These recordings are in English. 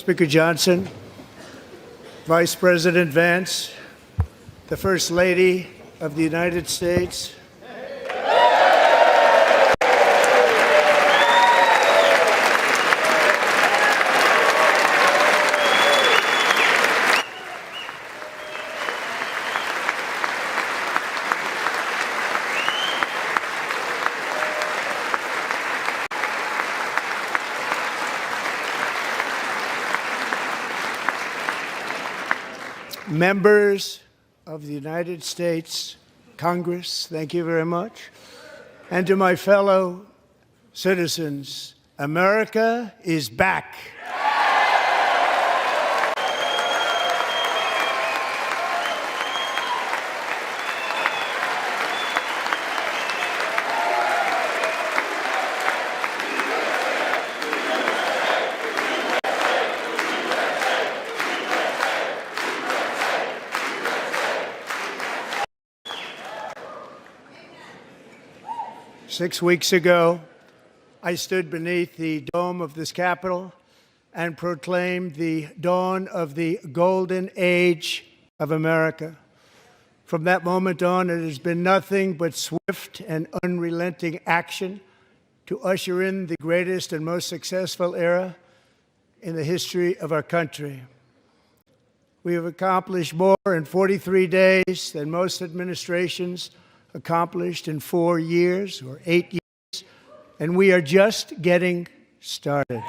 Speaker Johnson, Vice President Vance, the First Lady of the United States, members of the United States Congress, thank you very much, and to my fellow citizens, America is back. 6 weeks ago, I stood beneath the dome of this Capitol and proclaimed the dawn of the golden age of America. From that moment on, it has been nothing but swift and unrelenting action to usher in the greatest and most successful era in the history of our country. We have accomplished more in 43 days than most administrations accomplished in 4 years or 8 years, and we are just getting started.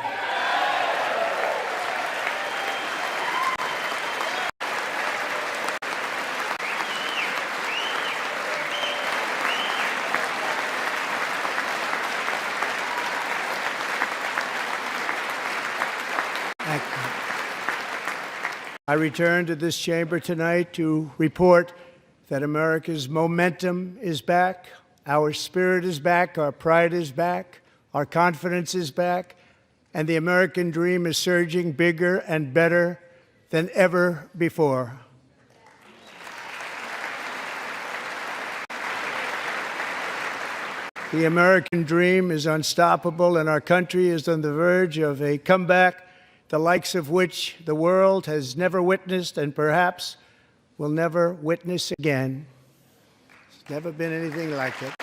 I return to this chamber tonight to report that America's momentum is back, our spirit is back, our pride is back, our confidence is back, and the American dream is surging bigger and better than ever before. The American dream is unstoppable, and our country is on the verge of a comeback, the likes of which the world has never witnessed and perhaps will never witness again. There's never been anything like it.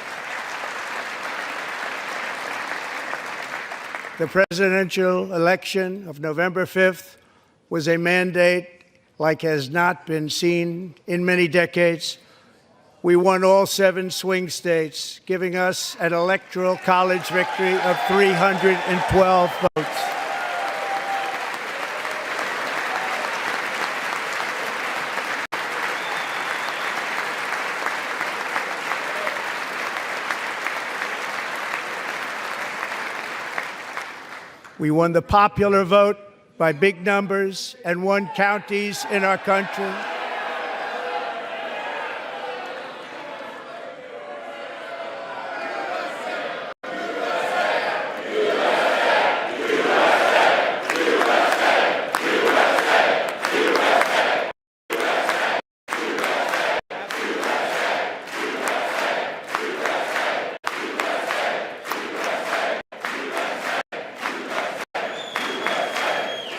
The presidential election of November 5th was a mandate like has not been seen in many decades. We won all 7 swing states, giving us an electoral college victory of 312 votes. We won the popular vote by big numbers and won counties in our country.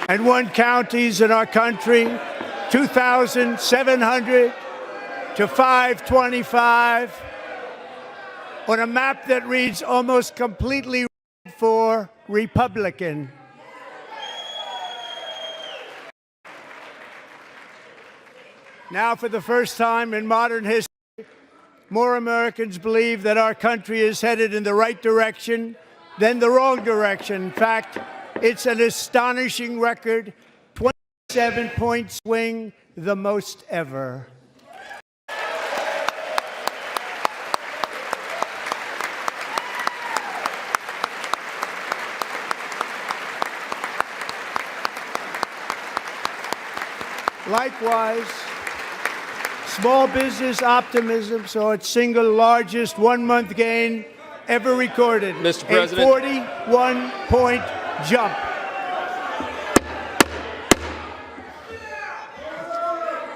And won counties in our country, 2,700 to 525, on a map that reads almost completely red for Republican. Now, for the first time in modern history, more Americans believe that our country is headed in the right direction than the wrong direction. In fact, it's an astonishing record, 27-point swing, the most ever. Likewise, small business optimism saw its single largest one-month gain ever recorded, Mr. President. A 41-point jump.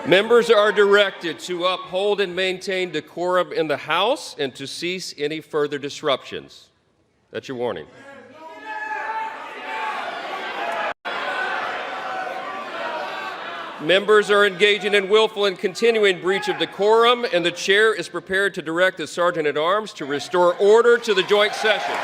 Members are directed to uphold and maintain decorum in the House and to cease any further disruptions. That's your warning. Members are engaging in willful and continuing breach of decorum, and the chair is prepared to direct the Sergeant-at-Arms to restore order to the joint session.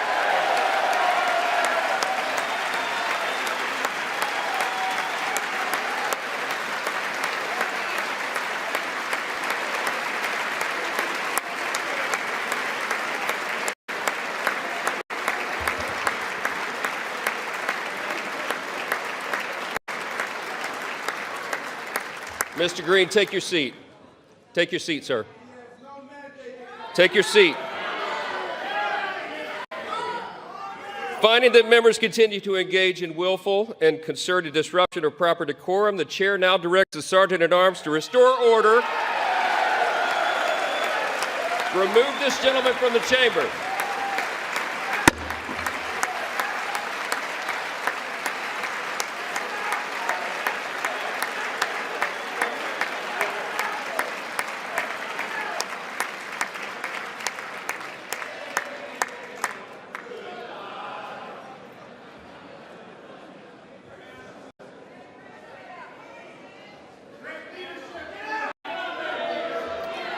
Mr. Green, take your seat. Take your seat, sir. Take your seat. Finding that members continue to engage in willful and concerted disruption of proper decorum, the chair now directs the Sergeant-at-Arms to restore order. Remove this gentleman from the chamber.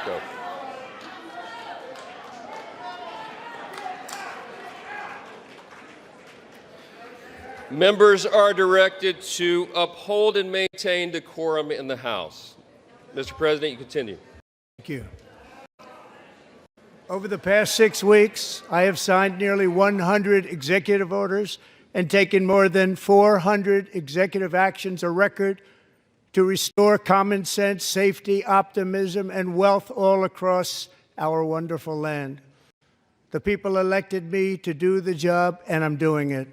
Go. Members are directed to uphold and maintain decorum in the House. Mr. President, you continue. Thank you. Over the past 6 weeks, I have signed nearly 100 executive orders and taken more than 400 executive actions, a record to restore common sense, safety, optimism, and wealth all across our wonderful land. The people elected me to do the job, and I'm doing it.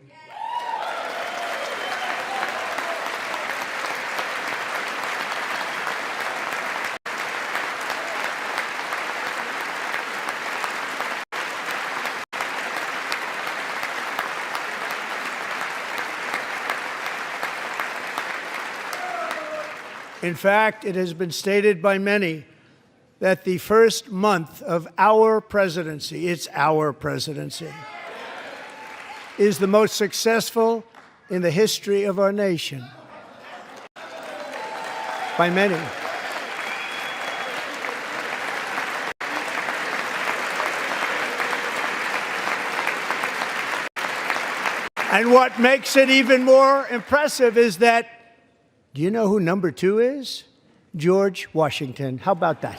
In fact, it has been stated by many that the first month of our presidency, it's our presidency, is the most successful in the history of our nation. By many. And what makes it even more impressive is that, do you know who number 2 is? George Washington. How about that?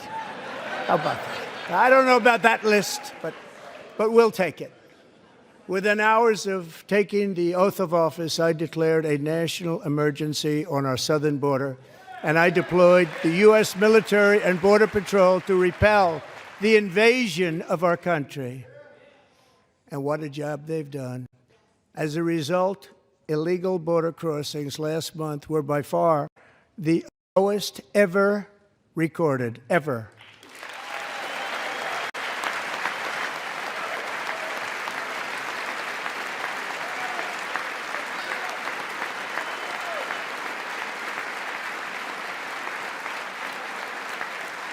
How about that? I don't know about that list, but we'll take it. Within hours of taking the oath of office, I declared a national emergency on our southern border, and I deployed the U.S. military and Border Patrol to repel the invasion of our country. And what a job they've done. As a result, illegal border crossings last month were by far the lowest ever recorded, ever.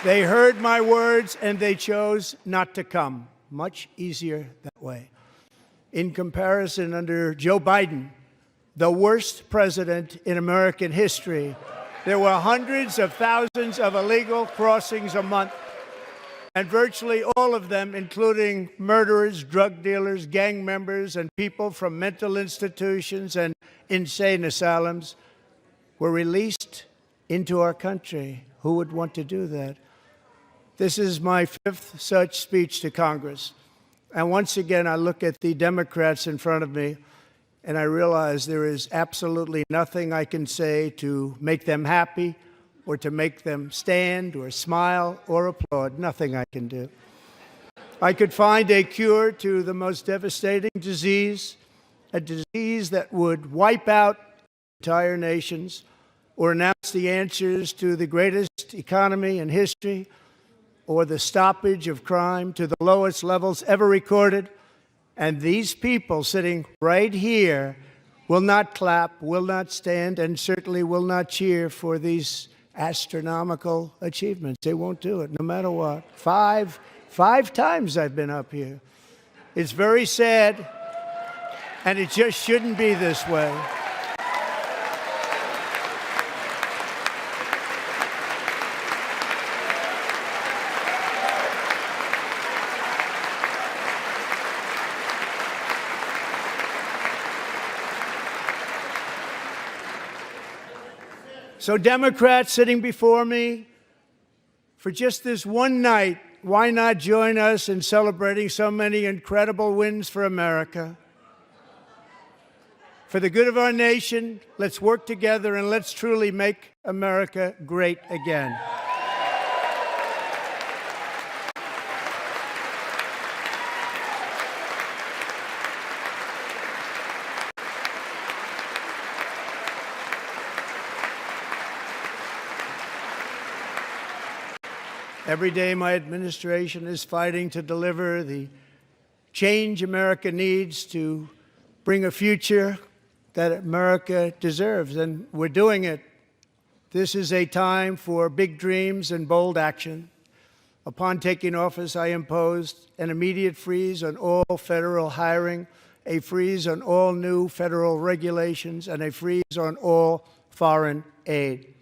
They heard my words and they chose not to come. Much easier that way. In comparison, under Joe Biden, the worst president in American history, there were hundreds of thousands of illegal crossings a month, and virtually all of them, including murderers, drug dealers, gang members, and people from mental institutions and insane asylums, were released into our country. Who would want to do that? This is my 5th such speech to Congress. And once again, I look at the Democrats in front of me, and I realize there is absolutely nothing I can say to make them happy or to make them stand or smile or applaud. Nothing I can do. I could find a cure to the most devastating disease, a disease that would wipe out entire nations, or announce the answers to the greatest economy in history, or the stoppage of crime to the lowest levels ever recorded. And these people sitting right here will not clap, will not stand, and certainly will not cheer for these astronomical achievements. They won't do it, no matter what. Five times I've been up here. It's very sad, and it just shouldn't be this way. So Democrats sitting before me, for just this one night, why not join us in celebrating so many incredible wins for America? For the good of our nation, let's work together and let's truly make America great again. Every day, my administration is fighting to deliver the change America needs to bring a future that America deserves, and we're doing it. This is a time for big dreams and bold action. Upon taking office, I imposed an immediate freeze on all federal hiring, a freeze on all new federal regulations, and a freeze on all foreign aid.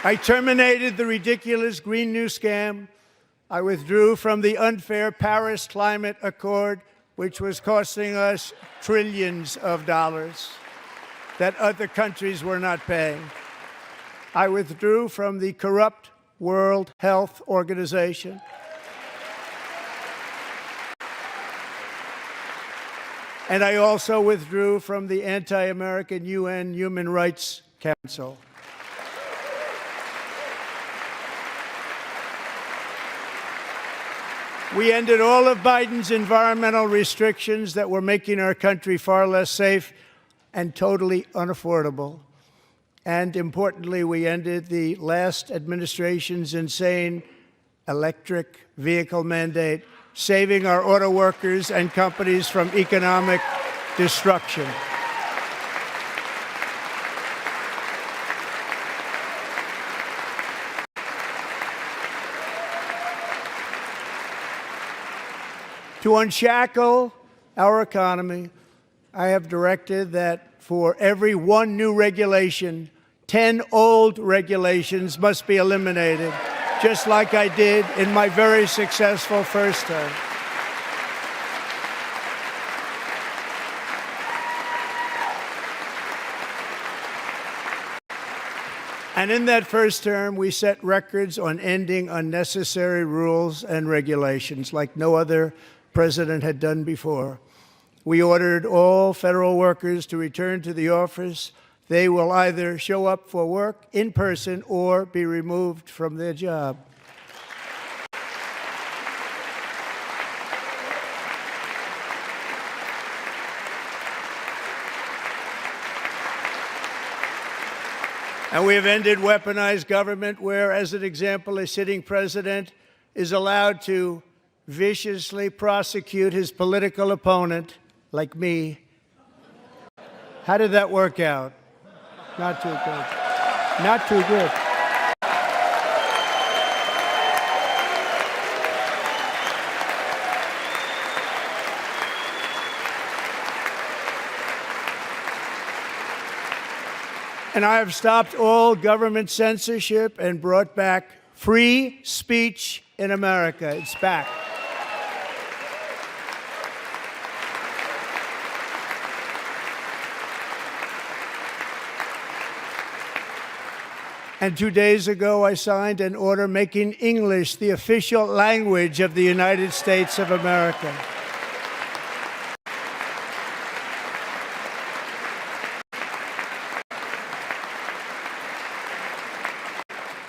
I terminated the ridiculous Green New Scam. I withdrew from the unfair Paris Climate Accord, which was costing us trillions of dollars that other countries were not paying. I withdrew from the corrupt World Health Organization. And I also withdrew from the anti-American UN Human Rights Council. We ended all of Biden's environmental restrictions that were making our country far less safe and totally unaffordable. And importantly, we ended the last administration's insane electric vehicle mandate, saving our auto workers and companies from economic destruction. To unshackle our economy, I have directed that for every one new regulation, 10 old regulations must be eliminated, just like I did in my very successful first term. And in that first term, we set records on ending unnecessary rules and regulations like no other president had done before. We ordered all federal workers to return to the office. They will either show up for work in person or be removed from their job. And we have ended weaponized government where, as an example, a sitting president is allowed to viciously prosecute his political opponent, like me. How did that work out? Not too good. Not too good. And I have stopped all government censorship and brought back free speech in America. It's back. And 2 days ago, I signed an order making English the official language of the United States of America.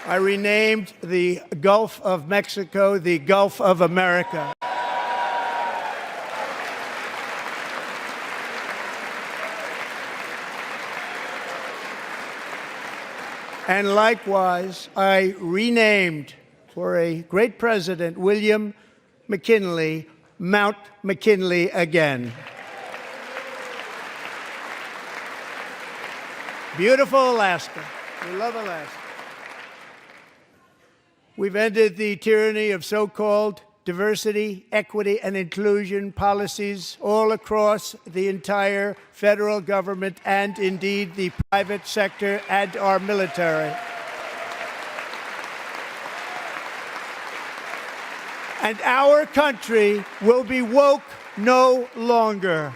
I renamed the Gulf of Mexico the Gulf of America. And likewise, I renamed, for a great president, William McKinley, Mount McKinley again. Beautiful Alaska. We love Alaska. We've ended the tyranny of so-called diversity, equity, and inclusion policies all across the entire federal government and indeed the private sector and our military. and our country will be woke no longer.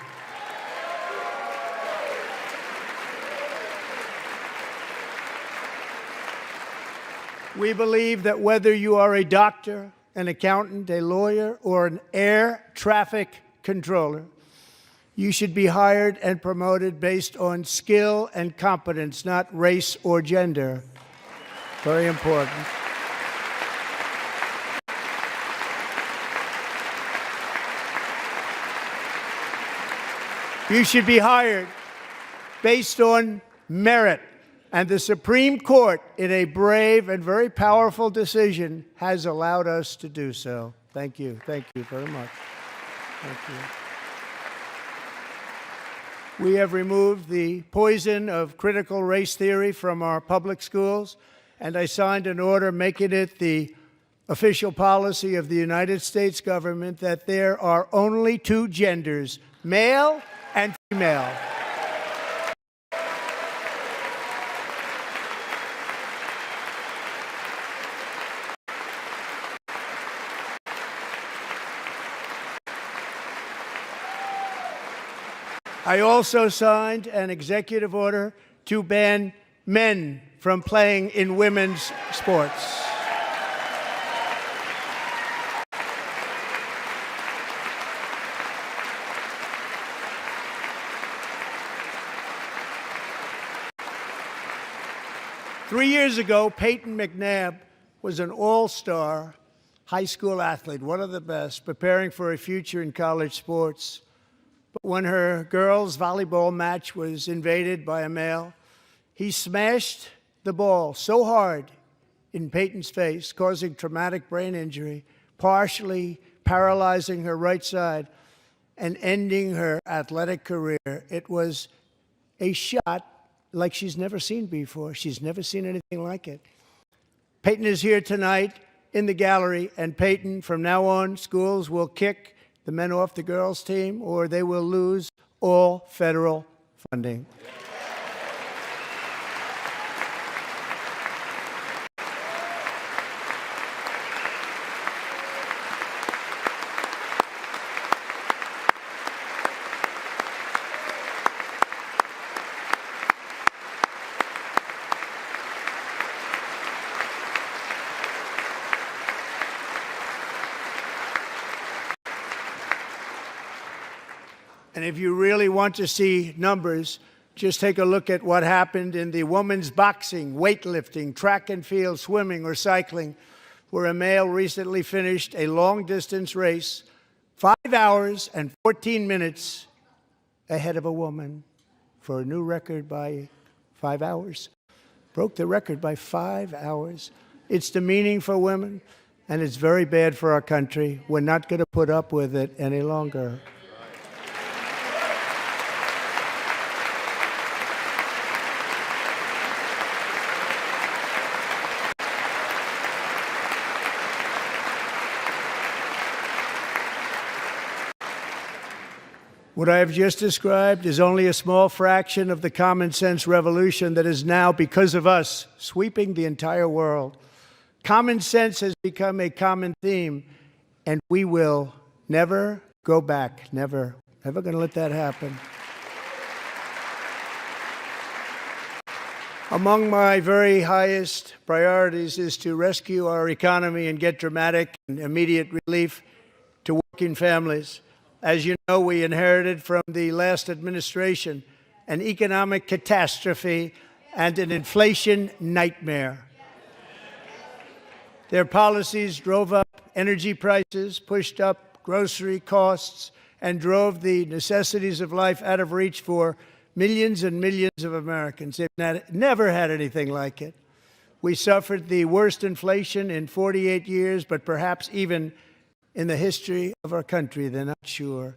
We believe that whether you are a doctor, an accountant, a lawyer, or an air traffic controller, you should be hired and promoted based on skill and competence, not race or gender. Very important. You should be hired based on merit. And the Supreme Court, in a brave and very powerful decision, has allowed us to do so. Thank you. Thank you very much. Thank you. We have removed the poison of critical race theory from our public schools, and I signed an order making it the official policy of the United States government that there are only two genders, male and female. I also signed an executive order to ban men from playing in women's sports. Three years ago, Peyton McNabb was an all-star high school athlete, one of the best, preparing for a future in college sports. But when her girls' volleyball match was invaded by a male, he smashed the ball so hard in Peyton's face, causing traumatic brain injury, partially paralyzing her right side, and ending her athletic career. It was a shot like she's never seen before. She's never seen anything like it. Peyton is here tonight in the gallery, and Peyton, from now on, schools will kick the men off the girls' team, or they will lose all federal funding. And if you really want to see numbers, just take a look at what happened in the women's boxing, weightlifting, track and field, swimming, or cycling, where a male recently finished a long-distance race 5 hours and 14 minutes ahead of a woman for a new record by 5 hours. Broke the record by 5 hours. It's demeaning for women, and it's very bad for our country. We're not going to put up with it any longer. What I have just described is only a small fraction of the common sense revolution that is now, because of us, sweeping the entire world. Common sense has become a common theme, and we will never go back. Never. Never going to let that happen. Among my very highest priorities is to rescue our economy and get dramatic and immediate relief to working families. As you know, we inherited from the last administration an economic catastrophe and an inflation nightmare. Their policies drove up energy prices, pushed up grocery costs, and drove the necessities of life out of reach for millions and millions of Americans. They've never had anything like it. We suffered the worst inflation in 48 years, but perhaps even in the history of our country. They're not sure.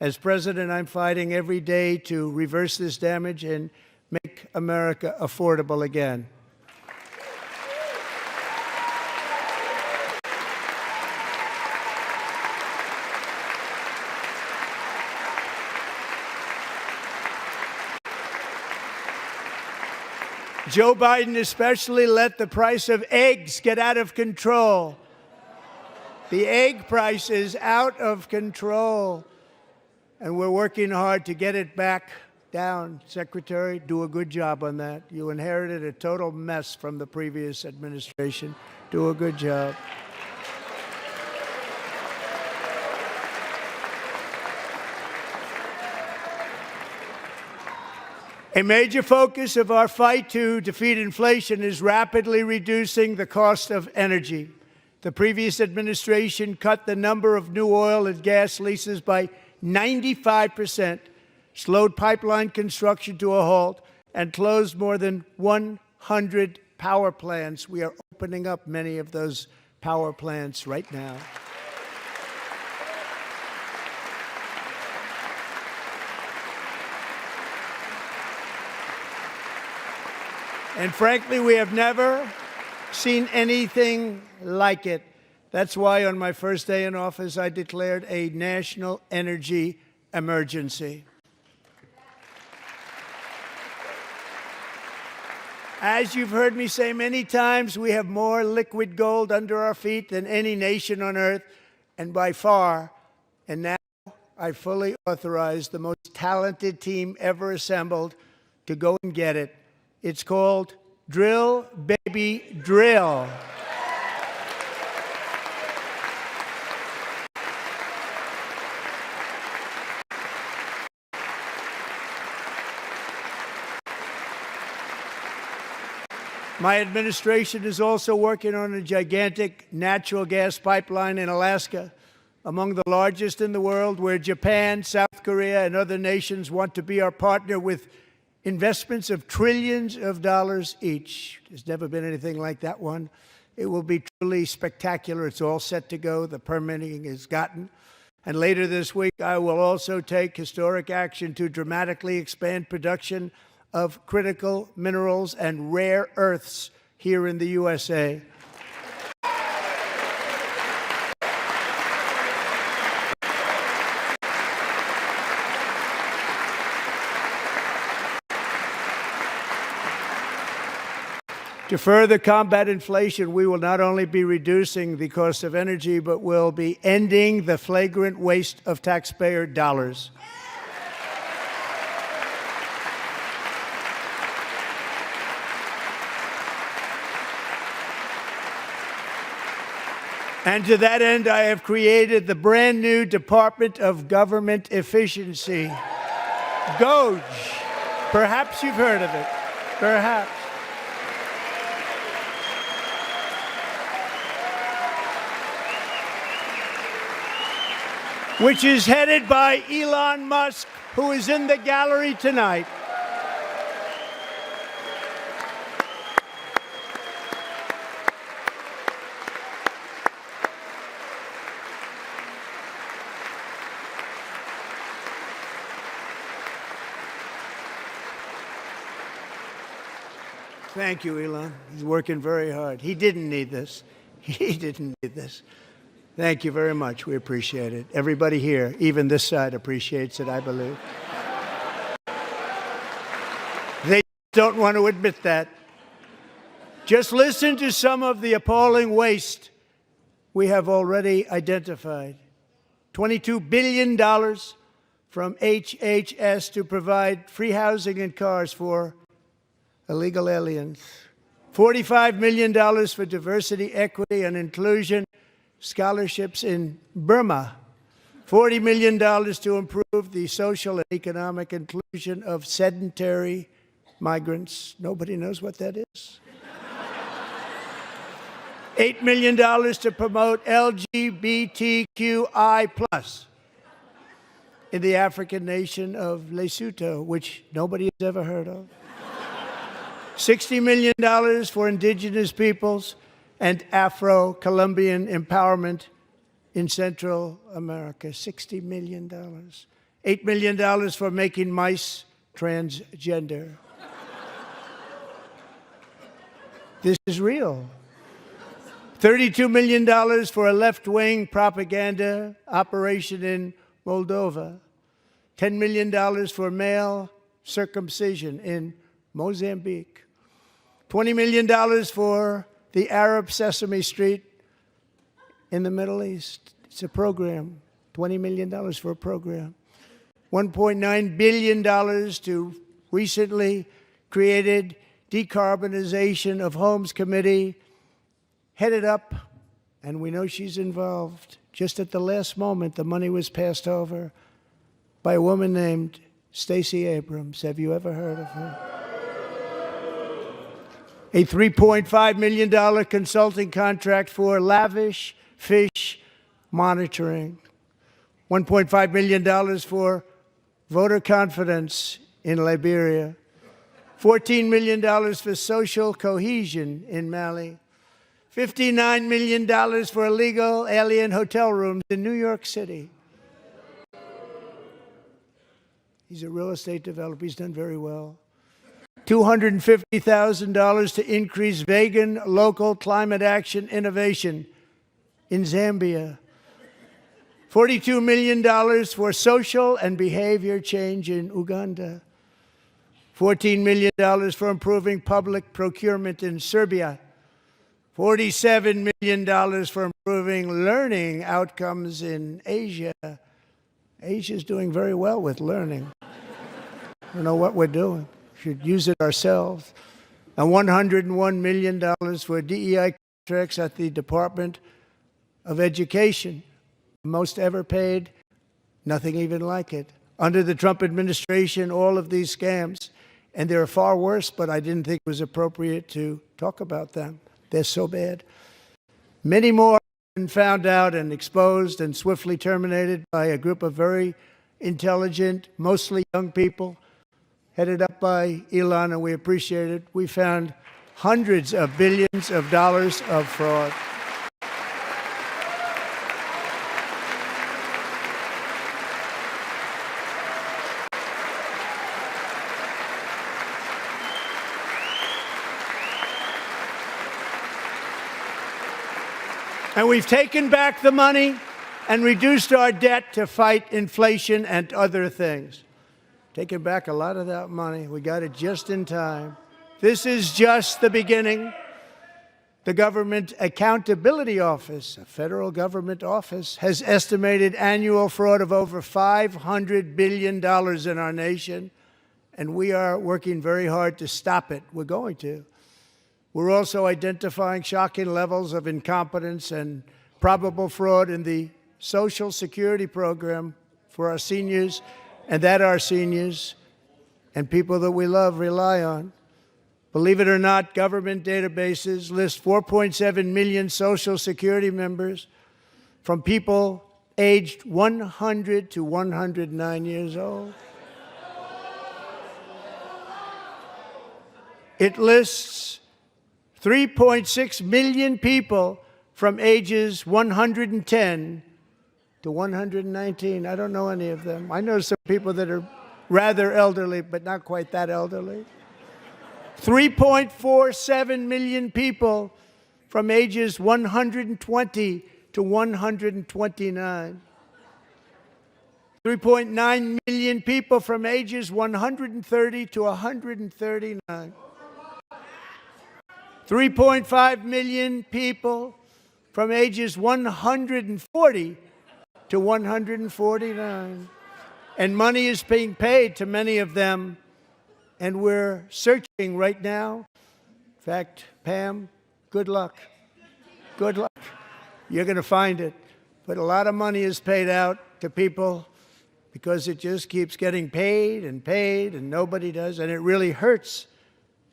As president, I'm fighting every day to reverse this damage and make America affordable again. Joe Biden especially let the price of eggs get out of control. The egg price is out of control, and we're working hard to get it back down. Secretary, do a good job on that. You inherited a total mess from the previous administration. Do a good job. A major focus of our fight to defeat inflation is rapidly reducing the cost of energy. The previous administration cut the number of new oil and gas leases by 95%, slowed pipeline construction to a halt, and closed more than 100 power plants. We are opening up many of those power plants right now. And frankly, we have never seen anything like it. That's why on my first day in office, I declared a national energy emergency. As you've heard me say many times, we have more liquid gold under our feet than any nation on earth, and by far. And now I fully authorize the most talented team ever assembled to go and get it. It's called Drill, Baby, Drill. My administration is also working on a gigantic natural gas pipeline in Alaska, among the largest in the world, where Japan, South Korea, and other nations want to be our partner with investments of trillions of dollars each. There's never been anything like that one. It will be truly spectacular. It's all set to go. The permitting is gotten. And later this week, I will also take historic action to dramatically expand production of critical minerals and rare earths here in the USA. To further combat inflation, we will not only be reducing the cost of energy, but will be ending the flagrant waste of taxpayer dollars. And to that end, I have created the brand new Department of Government Efficiency, GOGE. Perhaps you've heard of it. Perhaps. Which is headed by Elon Musk, who is in the gallery tonight. Thank you, Elon. He's working very hard. He didn't need this. He didn't need this. Thank you very much. We appreciate it. Everybody here, even this side, appreciates it, I believe. They don't want to admit that. Just listen to some of the appalling waste we have already identified. $22 billion from HHS to provide free housing and cars for illegal aliens. $45 million for diversity, equity, and inclusion scholarships in Burma. $40 million to improve the social and economic inclusion of sedentary migrants. Nobody knows what that is. $8 million to promote LGBTQI+ in the African nation of Lesotho, which nobody has ever heard of. $60 million for indigenous peoples and Afro-Colombian empowerment in Central America. $60 million. $8 million for making mice transgender. This is real. $32 million for a left-wing propaganda operation in Moldova. $10 million for male circumcision in Mozambique. $20 million for the Arab Sesame Street in the Middle East. It's a program, $20 million for a program. $1.9 billion to recently created Decarbonization of Homes Committee, headed up, and we know she's involved. Just at the last moment, the money was passed over by a woman named Stacey Abrams. Have you ever heard of her? A $3.5 million consulting contract for lavish fish monitoring. $1.5 million for voter confidence in Liberia. $14 million for social cohesion in Mali. $59 million for illegal alien hotel rooms in New York City. He's a real estate developer. He's done very well. $250,000 to increase vegan local climate action innovation in Zambia. $42 million for social and behavior change in Uganda. $14 million for improving public procurement in Serbia. $47 million for improving learning outcomes in Asia. Asia's doing very well with learning. I don't know what we're doing. We should use it ourselves. And $101 million for DEI contracts at the Department of Education. Most ever paid, nothing even like it. Under the Trump administration, all of these scams, and they're far worse, but I didn't think it was appropriate to talk about them. They're so bad. Many more have been found out and exposed and swiftly terminated by a group of very intelligent, mostly young people, headed up by Elon, and we appreciate it. We found hundreds of billions of dollars of fraud. And we've taken back the money and reduced our debt to fight inflation and other things. Taken back a lot of that money. We got it just in time. This is just the beginning. The Government Accountability Office, a federal government office, has estimated annual fraud of over $500 billion in our nation, and we are working very hard to stop it. We're going to. We're also identifying shocking levels of incompetence and probable fraud in the Social Security program for our seniors, and that our seniors and people that we love rely on. Believe it or not, government databases list 4.7 million Social Security members from people aged 100 to 109 years old. It lists 3.6 million people from ages 110 to 119. I don't know any of them. I know some people that are rather elderly, but not quite that elderly. 3.47 million people from ages 120 to 129. 3.9 million people from ages 130 to 139. 3.5 million people from ages 140 to 149. And money is being paid to many of them, and we're searching right now. In fact, Pam, good luck. Good luck. You're going to find it. But a lot of money is paid out to people because it just keeps getting paid, and nobody does, and it really hurts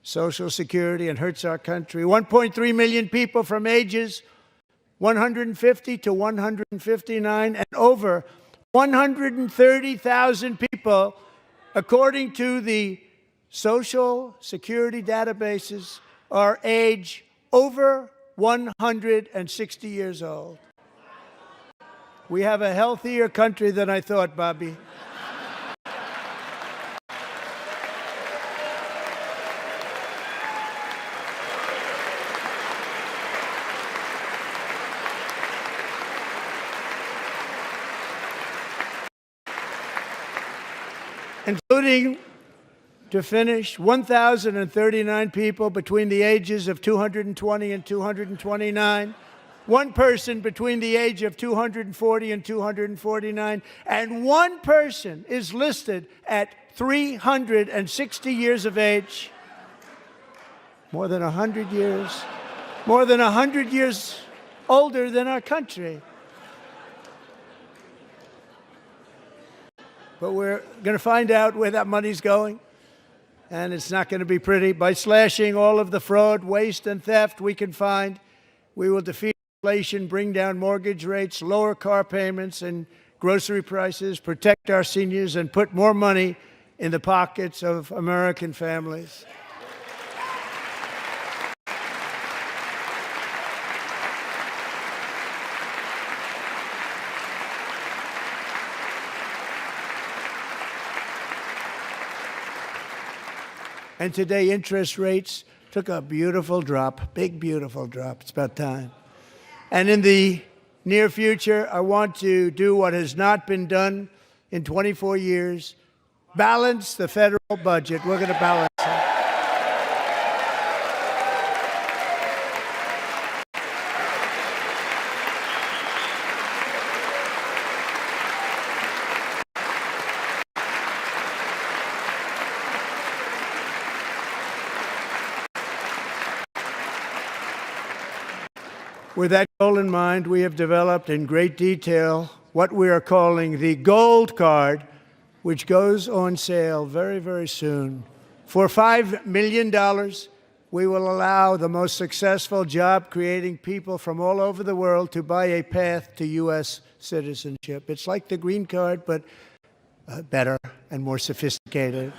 Social Security and hurts our country. 1.3 million people from ages 150 to 159, and over 130,000 people, according to the Social Security databases, are age over 160 years old. We have a healthier country than I thought, Bobby. Including, to finish, 1,039 people between the ages of 220 and 229 One person between the age of 240 and 249, and one person is listed at 360 years of age. More than 100 years. More than 100 years older than our country. But we're going to find out where that money's going, and it's not going to be pretty. By slashing all of the fraud, waste, and theft we can find, we will defeat inflation, bring down mortgage rates, lower car payments and grocery prices, protect our seniors, and put more money in the pockets of American families. And today, interest rates took a beautiful drop, big, beautiful drop. It's about time. And in the near future, I want to do what has not been done in 24 years, balance the federal budget. We're going to balance it. With that goal in mind, we have developed in great detail what we are calling the Gold Card, which goes on sale very, very soon. For $5 million, we will allow the most successful job-creating people from all over the world to buy a path to U.S. citizenship. It's like the green card, but better and more sophisticated.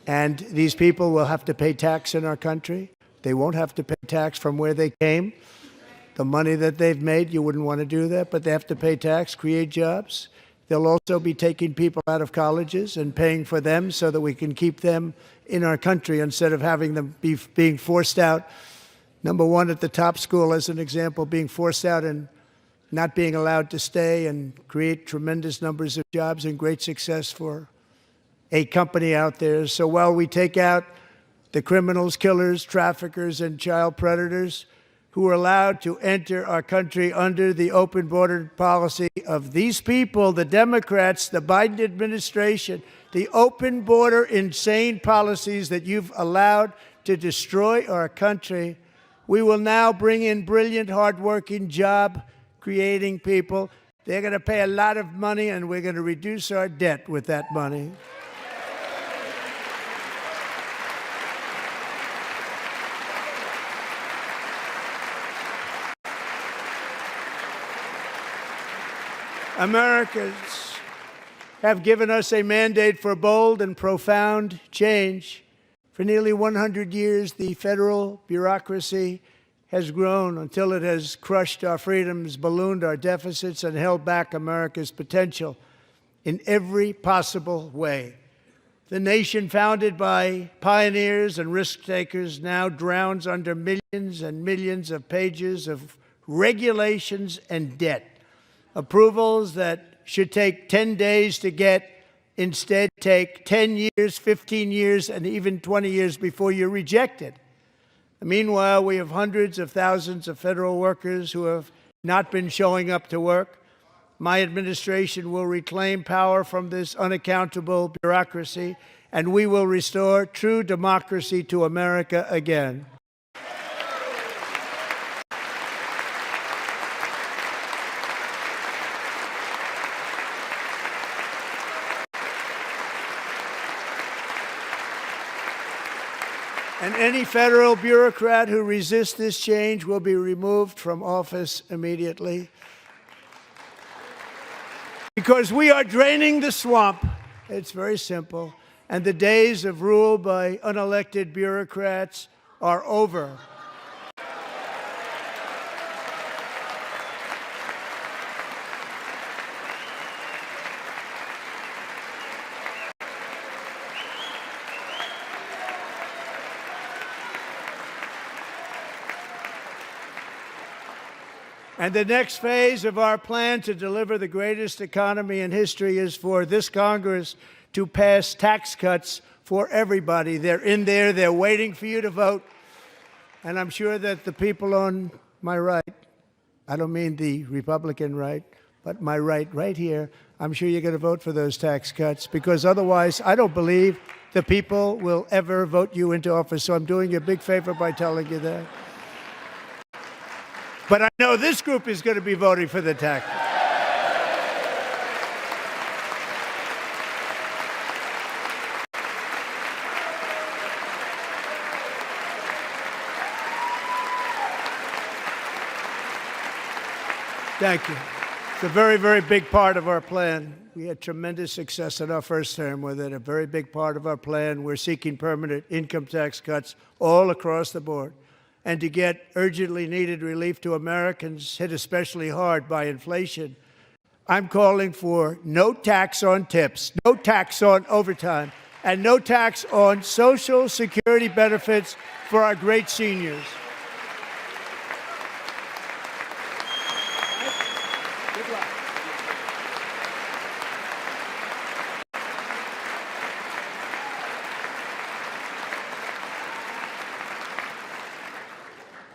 And these people will have to pay tax in our country. They won't have to pay tax from where they came. The money that they've made, you wouldn't want to do that, but they have to pay tax, create jobs. They'll also be taking people out of colleges and paying for them so that we can keep them in our country instead of having them being forced out. Number one, at the top school, as an example, being forced out and not being allowed to stay and create tremendous numbers of jobs and great success for a company out there. So while we take out the criminals, killers, traffickers, and child predators who are allowed to enter our country under the open border policy of these people, the Democrats, the Biden administration, the open border insane policies that you've allowed to destroy our country. We will now bring in brilliant, hardworking, job-creating people. They're going to pay a lot of money, and we're going to reduce our debt with that money. Americans have given us a mandate for bold and profound change. For nearly 100 years, the federal bureaucracy has grown until it has crushed our freedoms, ballooned our deficits, and held back America's potential in every possible way. The nation founded by pioneers and risk-takers now drowns under millions and millions of pages of regulations and debt. Approvals that should take 10 days to get instead take 10 years, 15 years, and even 20 years before you're rejected. Meanwhile, we have hundreds of thousands of federal workers who have not been showing up to work. My administration will reclaim power from this unaccountable bureaucracy, and we will restore true democracy to America again. And any federal bureaucrat who resists this change will be removed from office immediately. Because we are draining the swamp. It's very simple. And the days of rule by unelected bureaucrats are over. And the next phase of our plan to deliver the greatest economy in history is for this Congress to pass tax cuts for everybody. They're in there. They're waiting for you to vote. And I'm sure that the people on my right, I don't mean the Republican right, but my right here, I'm sure you're going to vote for those tax cuts, because otherwise I don't believe the people will ever vote you into office. So I'm doing you a big favor by telling you that. But I know this group is going to be voting for the tax. Thank you. It's a very, very big part of our plan. We had tremendous success in our first term with it. A very big part of our plan. We're seeking permanent income tax cuts all across the board. And to get urgently needed relief to Americans hit especially hard by inflation, I'm calling for no tax on tips, no tax on overtime, and no tax on Social Security benefits for our great seniors.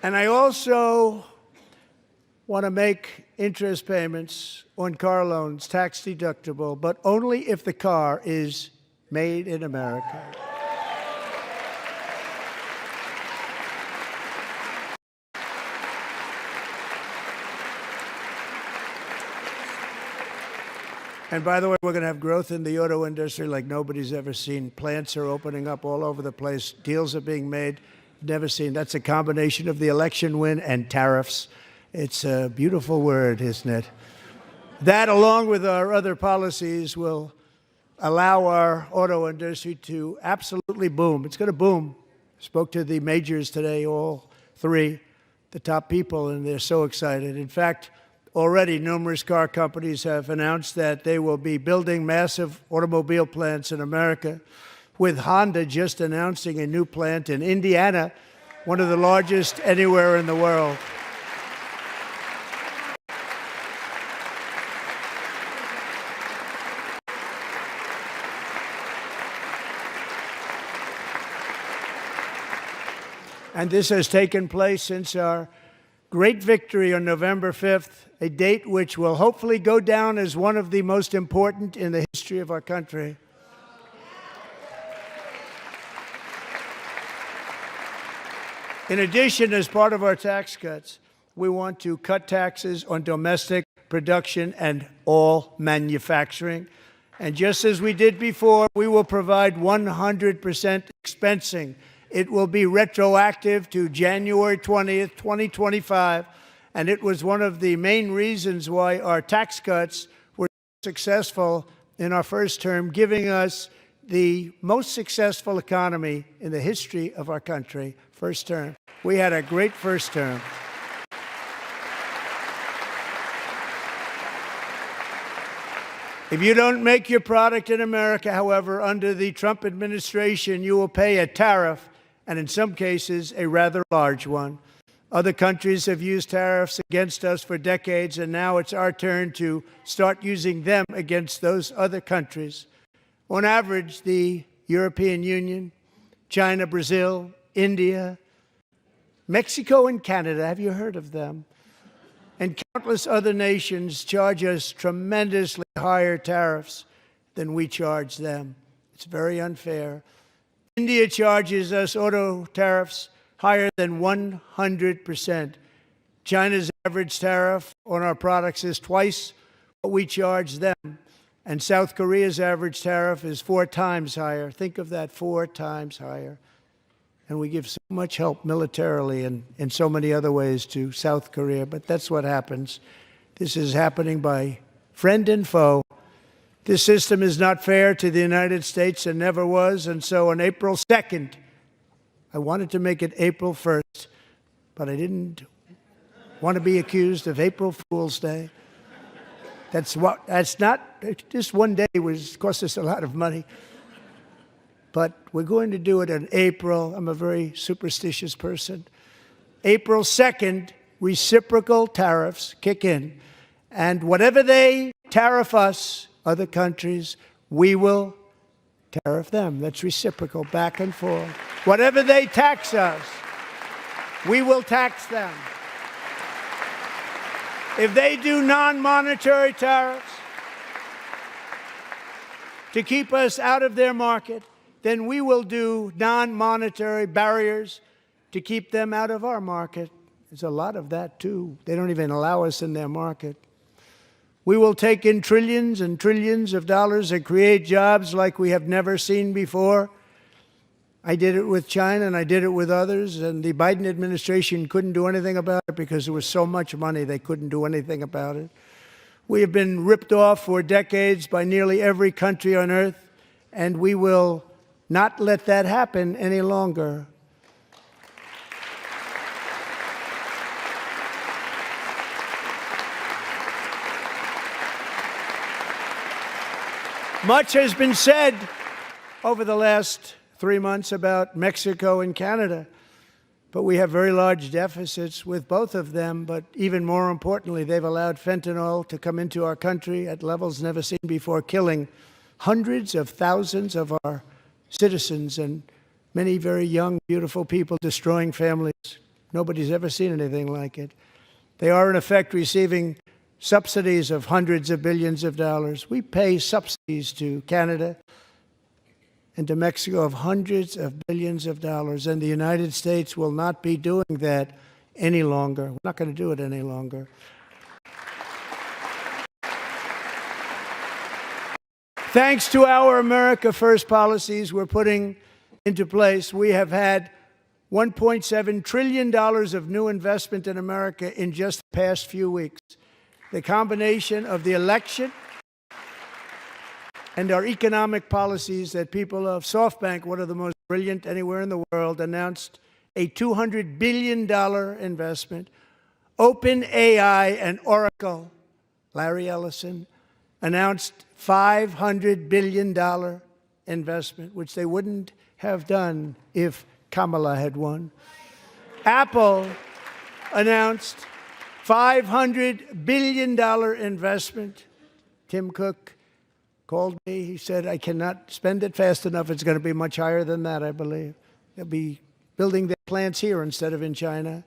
And I also want to make interest payments on car loans tax deductible, but only if the car is made in America. And by the way, we're going to have growth in the auto industry like nobody's ever seen. Plants are opening up all over the place. Deals are being made. Never seen. That's a combination of the election win and tariffs. It's a beautiful word, isn't it? That, along with our other policies, will allow our auto industry to absolutely boom. It's going to boom. Spoke to the majors today, all three, the top people, and they're so excited. In fact, already numerous car companies have announced that they will be building massive automobile plants in America, with Honda just announcing a new plant in Indiana, one of the largest anywhere in the world. And this has taken place since our great victory on November 5th, a date which will hopefully go down as one of the most important in the history of our country. In addition, as part of our tax cuts, we want to cut taxes on domestic production and all manufacturing. And just as we did before, we will provide 100% expensing. It will be retroactive to January 20th, 2025. And it was one of the main reasons why our tax cuts were successful in our first term, giving us the most successful economy in the history of our country, first term. We had a great first term. If you don't make your product in America, however, under the Trump administration, you will pay a tariff, and in some cases, a rather large one. Other countries have used tariffs against us for decades, and now it's our turn to start using them against those other countries. On average, the European Union, China, Brazil, India, Mexico, and Canada, have you heard of them? And countless other nations charge us tremendously higher tariffs than we charge them. It's very unfair. India charges us auto tariffs higher than 100%. China's average tariff on our products is twice what we charge them. And South Korea's average tariff is 4 times higher. Think of that, 4 times higher. And we give so much help militarily and in so many other ways to South Korea, but that's what happens. This is happening by friend and foe. This system is not fair to the United States and never was, and so on April 2nd, I wanted to make it April 1st, but I didn't want to be accused of April Fool's Day. That's not, just one day cost us a lot of money. But we're going to do it in April. I'm a very superstitious person. April 2nd, reciprocal tariffs kick in. And whatever they tariff us, other countries, we will tariff them. That's reciprocal, back and forth. Whatever they tax us, we will tax them. If they do non-monetary tariffs to keep us out of their market, then we will do non-monetary barriers to keep them out of our market. There's a lot of that, too. They don't even allow us in their market. We will take in trillions and trillions of dollars and create jobs like we have never seen before. I did it with China, and I did it with others, and the Biden administration couldn't do anything about it because there was so much money they couldn't do anything about it. We have been ripped off for decades by nearly every country on earth, and we will not let that happen any longer. Much has been said over the last 3 months about Mexico and Canada, but we have very large deficits with both of them. But even more importantly, they've allowed fentanyl to come into our country at levels never seen before, killing hundreds of thousands of our citizens and many very young, beautiful people, destroying families. Nobody's ever seen anything like it. They are, in effect, receiving subsidies of hundreds of billions of dollars. We pay subsidies to Canada and to Mexico of hundreds of billions of dollars, and the United States will not be doing that any longer. We're not going to do it any longer. Thanks to our America First policies we're putting into place, we have had $1.7 trillion of new investment in America in just the past few weeks. The combination of the election and our economic policies that people of SoftBank, one of the most brilliant anywhere in the world, announced a $200 billion investment. OpenAI and Oracle, Larry Ellison, announced $500 billion investment, which they wouldn't have done if Kamala had won. Apple announced $500 billion investment. Tim Cook called me. He said, I cannot spend it fast enough. It's going to be much higher than that, I believe. They'll be building their plants here instead of in China.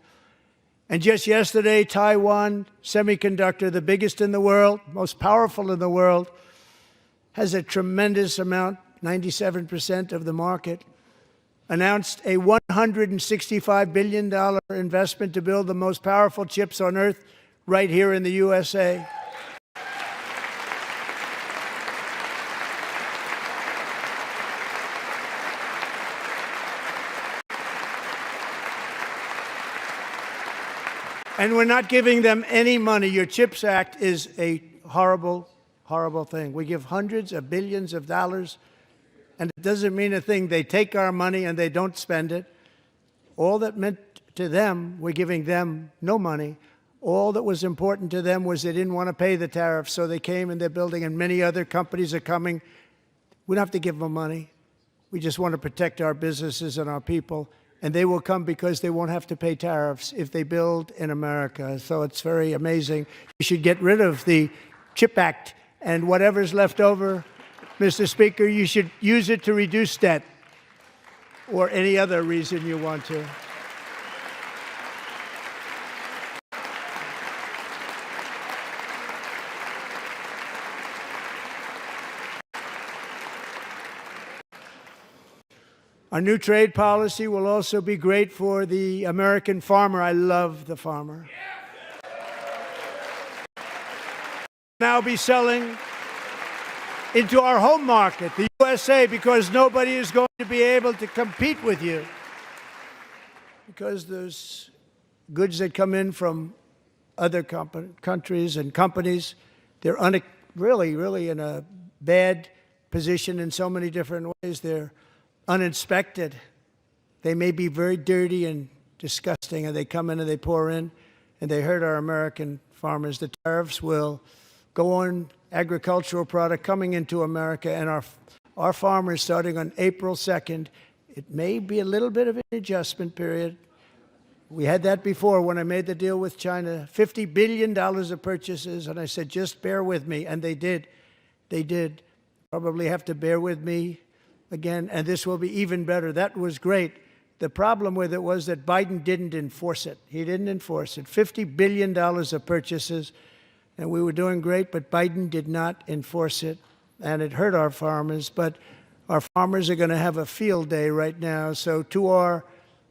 And just yesterday, Taiwan Semiconductor, the biggest in the world, most powerful in the world, has a tremendous amount, 97% of the market, announced a $165 billion investment to build the most powerful chips on earth right here in the USA. And we're not giving them any money. Your CHIPS Act is a horrible, horrible thing. We give hundreds of billions of dollars, and it doesn't mean a thing. They take our money and they don't spend it. All that meant to them, we're giving them no money. All that was important to them was they didn't want to pay the tariffs, so they came and they're building, and many other companies are coming. We don't have to give them money. We just want to protect our businesses and our people. And they will come because they won't have to pay tariffs if they build in America. So it's very amazing. You should get rid of the CHIP Act, and whatever's left over, Mr. Speaker, you should use it to reduce debt or any other reason you want to. Our new trade policy will also be great for the American farmer. I love the farmer. Now be selling into our home market, the USA, because nobody is going to be able to compete with you. Because those goods that come in from other countries and companies, they're really in a bad position in so many different ways. They're uninspected. They may be very dirty and disgusting, and they come in and they pour in, and they hurt our American farmers. The tariffs will go on agricultural product coming into America, and our farmers, starting on April 2nd, it may be a little bit of an adjustment period. We had that before when I made the deal with China, $50 billion of purchases, and I said, just bear with me, and they did. They did. Probably have to bear with me again, and this will be even better. That was great The problem with it was that Biden didn't enforce it. He didn't enforce it. $50 billion of purchases, and we were doing great, but Biden did not enforce it, and it hurt our farmers. But our farmers are going to have a field day right now. So to our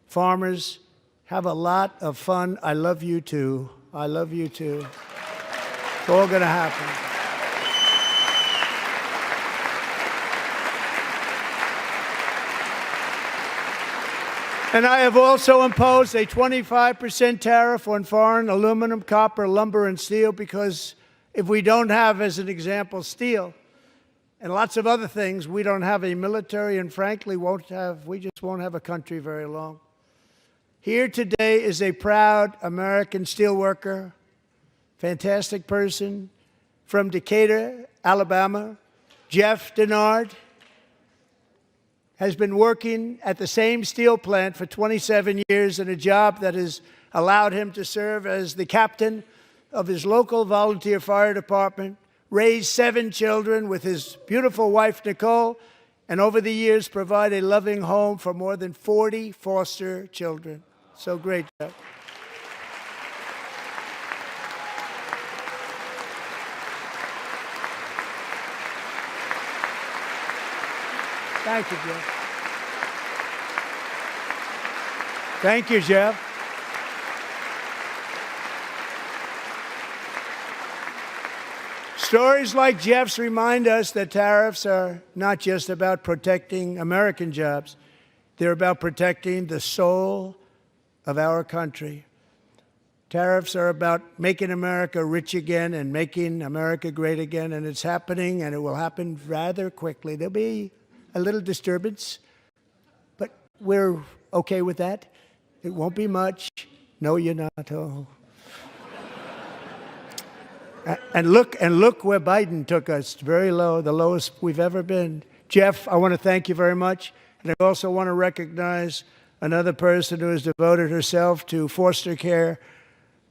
farmers, have a lot of fun. I love you too. I love you too. It's all going to happen. And I have also imposed a 25% tariff on foreign aluminum, copper, lumber, and steel, because if we don't have, as an example, steel and lots of other things, we don't have a military, and frankly, we just won't have a country very long. Here today is a proud American steelworker, fantastic person from Decatur, Alabama, Jeff Denard. Has been working at the same steel plant for 27 years in a job that has allowed him to serve as the captain of his local volunteer fire department, raise 7 children with his beautiful wife, Nicole, and over the years provide a loving home for more than 40 foster children. So great job. Thank you, Jeff. Thank you, Jeff. Stories like Jeff's remind us that tariffs are not just about protecting American jobs. They're about protecting the soul of our country. Tariffs are about making America rich again and making America great again, and it's happening, and it will happen rather quickly. There'll be a little disturbance, but we're okay with that. It won't be much. No, you're not. Oh. And look where Biden took us, very low, the lowest we've ever been. Jeff, I want to thank you very much. And I also want to recognize another person who has devoted herself to foster care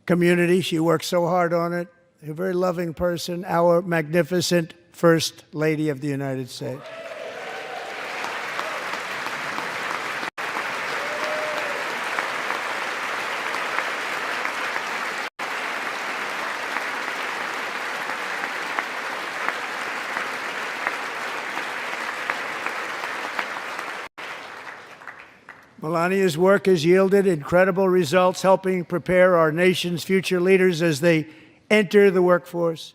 community. She works so hard on it. A very loving person, our magnificent First Lady of the United States. Melania's work has yielded incredible results, helping prepare our nation's future leaders as they enter the workforce.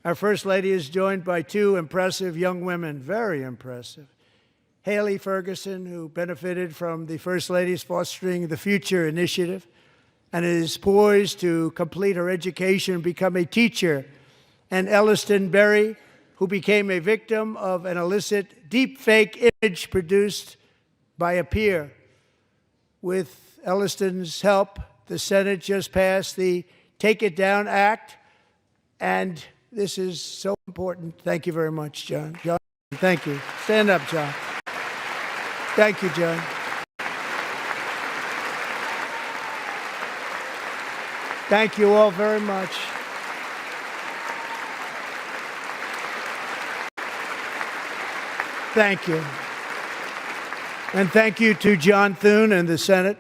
Our First Lady is joined by 2 impressive young women, very impressive. Haley Ferguson, who benefited from the First Lady's Fostering the Future initiative and is poised to complete her education and become a teacher. And Elliston Berry, who became a victim of an illicit deepfake image produced by a peer. With Elliston's help, the Senate just passed the Take It Down Act, and this is so important. Thank you very much, John. John, thank you. Stand up, John. Thank you, John. Thank you all very much. Thank you. And thank you to John Thune and the Senate.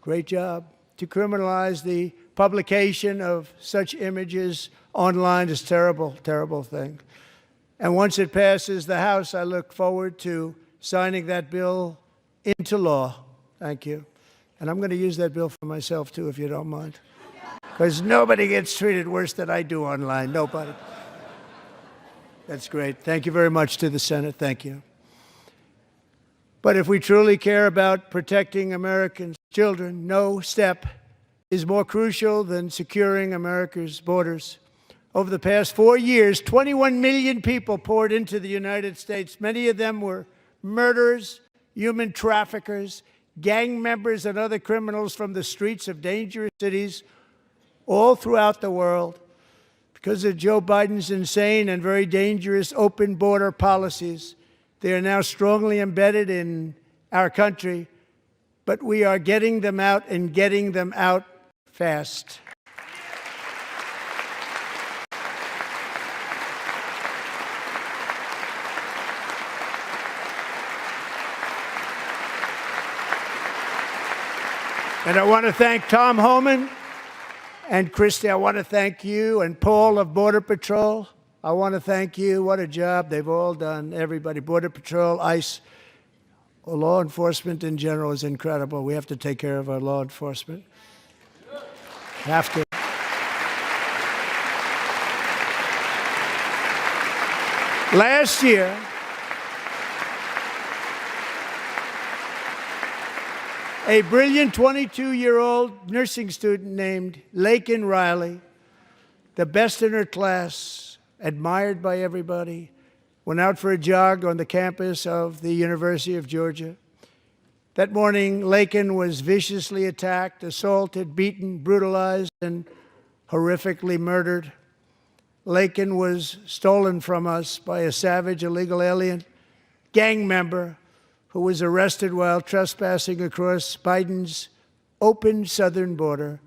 Great job. To criminalize the publication of such images online is a terrible, terrible thing. And once it passes the House, I look forward to signing that bill into law. Thank you. And I'm going to use that bill for myself, too, if you don't mind. Because nobody gets treated worse than I do online. Nobody. That's great. Thank you very much to the Senate. Thank you. But if we truly care about protecting American children, no step is more crucial than securing America's borders. Over the past 4 years, 21 million people poured into the United States. Many of them were murderers, human traffickers, gang members, and other criminals from the streets of dangerous cities all throughout the world. Because of Joe Biden's insane and very dangerous open border policies, they are now strongly embedded in our country, but we are getting them out and getting them out fast. And I want to thank Tom Homan and Christy. I want to thank you and Paul of Border Patrol. I want to thank you. What a job they've all done. Everybody, Border Patrol, ICE, law enforcement in general is incredible. We have to take care of our law enforcement. Have to. Last year, a brilliant 22-year-old nursing student named Laken Riley, the best in her class, admired by everybody, went out for a jog on the campus of the University of Georgia. That morning, Laken was viciously attacked, assaulted, beaten, brutalized, and horrifically murdered. Laken was stolen from us by a savage illegal alien gang member who was arrested while trespassing across Biden's open southern border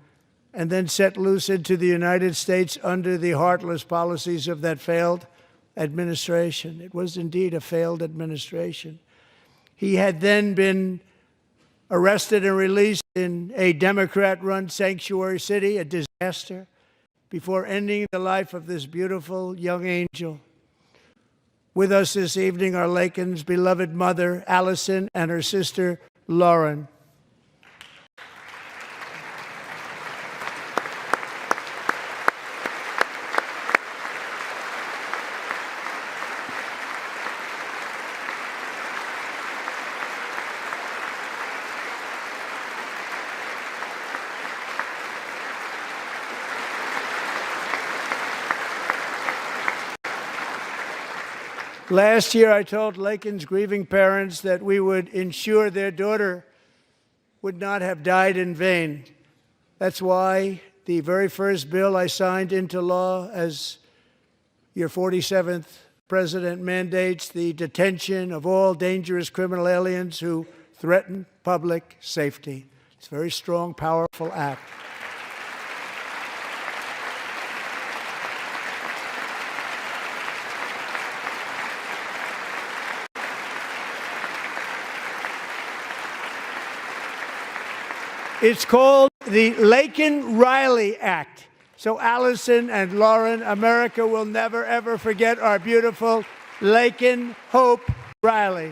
and then set loose into the United States under the heartless policies of that failed administration. It was indeed a failed administration. He had then been arrested and released in a Democrat-run sanctuary city, a disaster, before ending the life of this beautiful young angel. With us this evening are Laken's beloved mother, Allison, and her sister, Lauren. Last year, I told Laken's grieving parents that we would ensure their daughter would not have died in vain. That's why the very first bill I signed into law as your 47th president mandates the detention of all dangerous criminal aliens who threaten public safety. It's a very strong, powerful act. It's called the Laken-Riley Act. So Allison and Lauren, America will never, ever forget our beautiful Laken Hope Riley.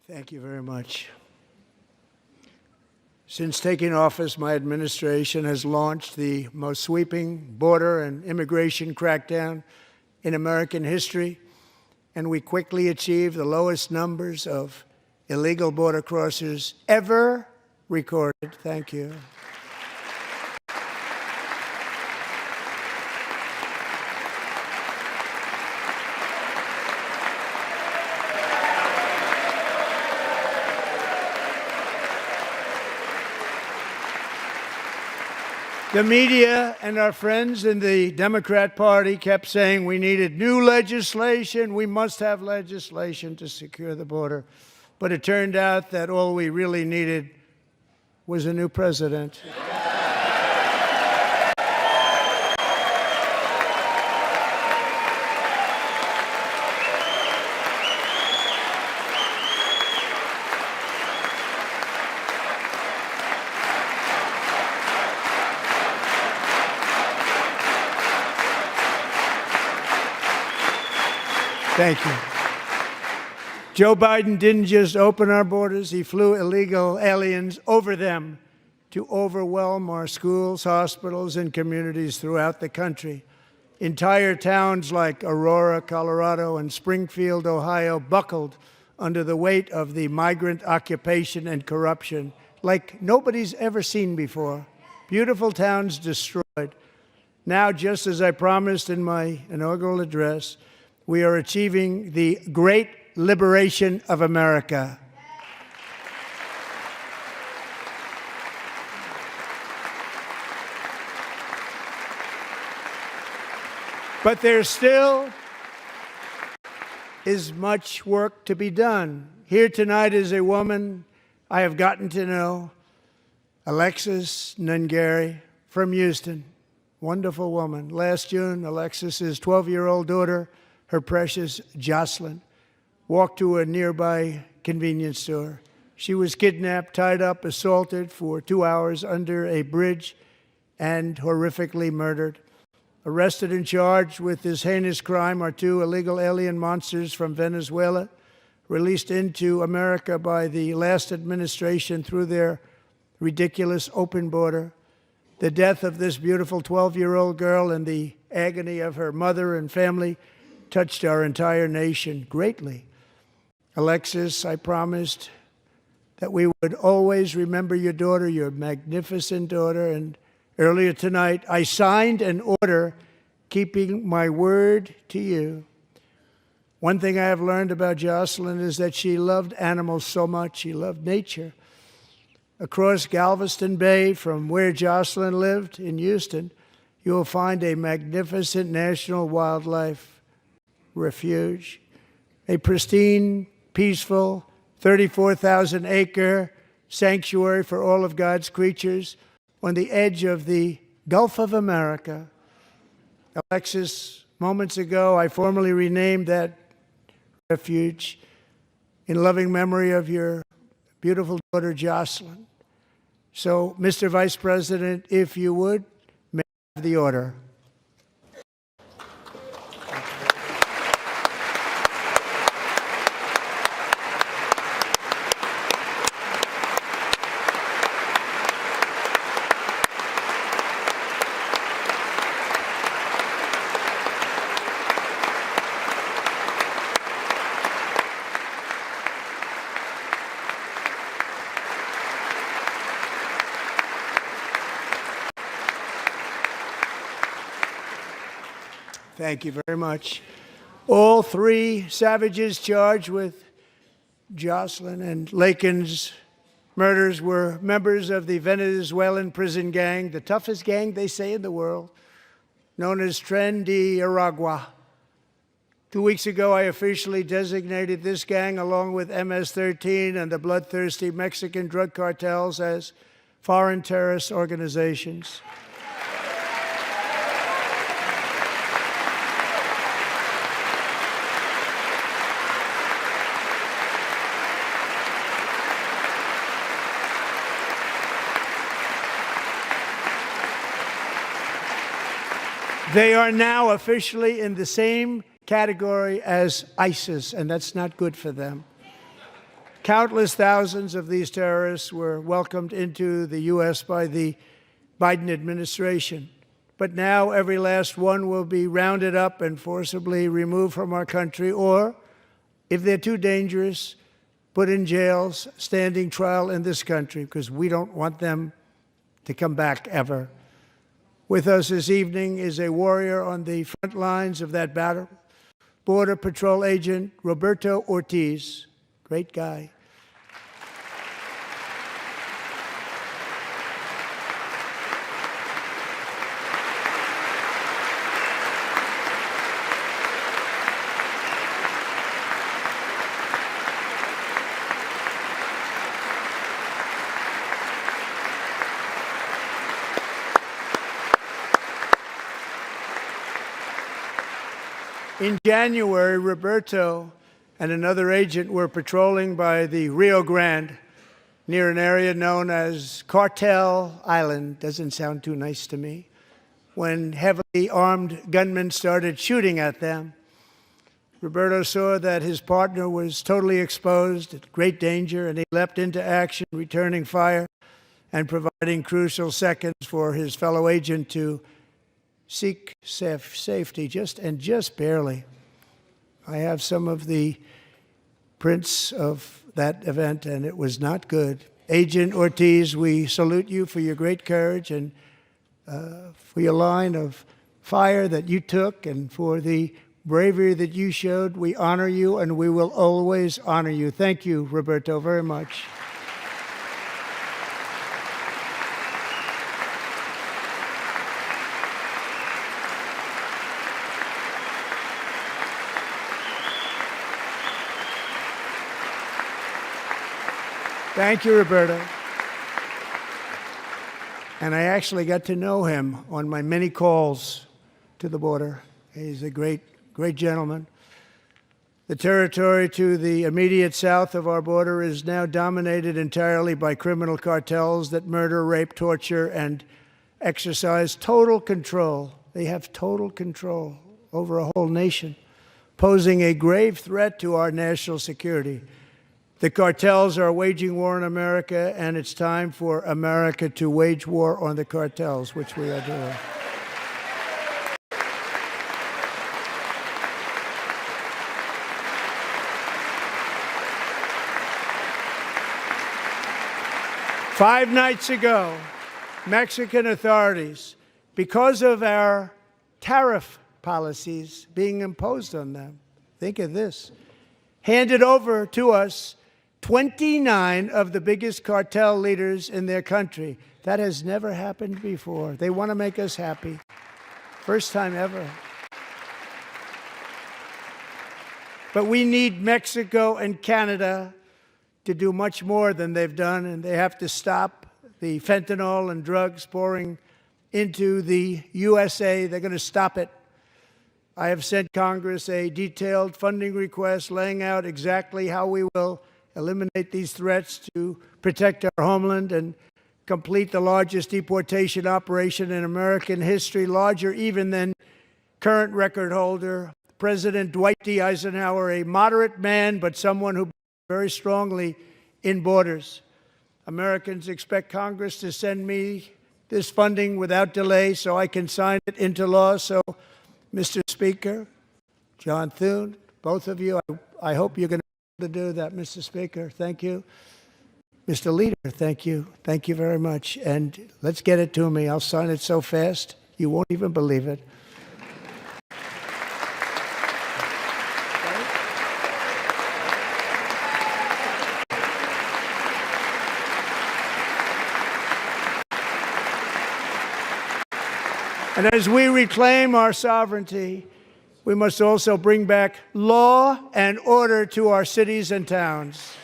Thank you very much. Since taking office, my administration has launched the most sweeping border and immigration crackdown in American history, and we quickly achieved the lowest numbers of illegal border crossers ever recorded. Thank you. The media and our friends in the Democrat Party kept saying we needed new legislation, we must have legislation to secure the border. But it turned out that all we really needed was a new president. Thank you. Joe Biden didn't just open our borders, he flew illegal aliens over them to overwhelm our schools, hospitals, and communities throughout the country. Entire towns like Aurora, Colorado, and Springfield, Ohio, buckled under the weight of the migrant occupation and corruption like nobody's ever seen before. Beautiful towns destroyed. Now, just as I promised in my inaugural address, we are achieving the great liberation of America. But there still is much work to be done. Here tonight is a woman I have gotten to know Alexis Nungary from Houston. Wonderful woman. Last June, Alexis's 12-year-old daughter, her precious Jocelyn, walked to a nearby convenience store. She was kidnapped, tied up, assaulted for 2 hours under a bridge, and horrifically murdered. Arrested and charged with this heinous crime are two illegal alien monsters from Venezuela, released into America by the last administration through their ridiculous open border. The death of this beautiful 12-year-old girl and the agony of her mother and family touched our entire nation greatly. Alexis, I promised that we would always remember your daughter, your magnificent daughter, and earlier tonight I signed an order keeping my word to you. One thing I have learned about Jocelyn is that she loved animals so much. She loved nature. Across Galveston Bay, from where Jocelyn lived in Houston, you will find a magnificent national wildlife refuge, a pristine, peaceful, 34,000-acre sanctuary for all of God's creatures on the edge of the Gulf of America. Alexis, moments ago, I formally renamed that refuge in loving memory of your beautiful daughter, Jocelyn. So, Mr. Vice President, if you would, may I have the order. Thank you very much. All three savages charged with Jocelyn and Lakin's murders were members of the Venezuelan prison gang, the toughest gang, they say, in the world, known as Tren de Aragua. 2 weeks ago, I officially designated this gang, along with MS-13 and the bloodthirsty Mexican drug cartels, as foreign terrorist organizations. They are now officially in the same category as ISIS, and that's not good for them. Countless thousands of these terrorists were welcomed into the U.S. by the Biden administration. But now every last one will be rounded up and forcibly removed from our country, or, if they're too dangerous, put in jails, standing trial in this country, because we don't want them to come back ever. With us this evening is a warrior on the front lines of that battle, Border Patrol Agent Roberto Ortiz. Great guy. In January, Roberto and another agent were patrolling by the Rio Grande near an area known as Cartel Island. Doesn't sound too nice to me. When heavily armed gunmen started shooting at them, Roberto saw that his partner was totally exposed, at great danger, and he leapt into action, returning fire and providing crucial seconds for his fellow agent to seek safety, just barely. I have some of the prints of that event, and it was not good. Agent Ortiz, we salute you for your great courage and for your line of fire that you took and for the bravery that you showed. We honor you, and we will always honor you. Thank you, Roberto, very much. Thank you, Roberta. And I actually got to know him on my many calls to the border. He's a great, great gentleman. The territory to the immediate south of our border is now dominated entirely by criminal cartels that murder, rape, torture, and exercise total control. They have total control over a whole nation, posing a grave threat to our national security. The cartels are waging war in America, and it's time for America to wage war on the cartels, which we are doing. Five nights ago, Mexican authorities, because of our tariff policies being imposed on them, think of this, handed over to us 29 of the biggest cartel leaders in their country. That has never happened before. They want to make us happy. First time ever. But we need Mexico and Canada to do much more than they've done, and they have to stop the fentanyl and drugs pouring into the USA. They're going to stop it. I have sent Congress a detailed funding request laying out exactly how we will eliminate these threats to protect our homeland and complete the largest deportation operation in American history, larger even than current record holder, President Dwight D. Eisenhower, a moderate man, but someone who very strongly in borders. Americans expect Congress to send me this funding without delay so I can sign it into law. So, Mr. Speaker, John Thune, both of you, I hope you're going to be able to do that, Mr. Speaker. Thank you. Mr. Leader, thank you. Thank you very much. And let's get it to me. I'll sign it so fast, you won't even believe it. And as we reclaim our sovereignty, we must also bring back law and order to our cities and towns.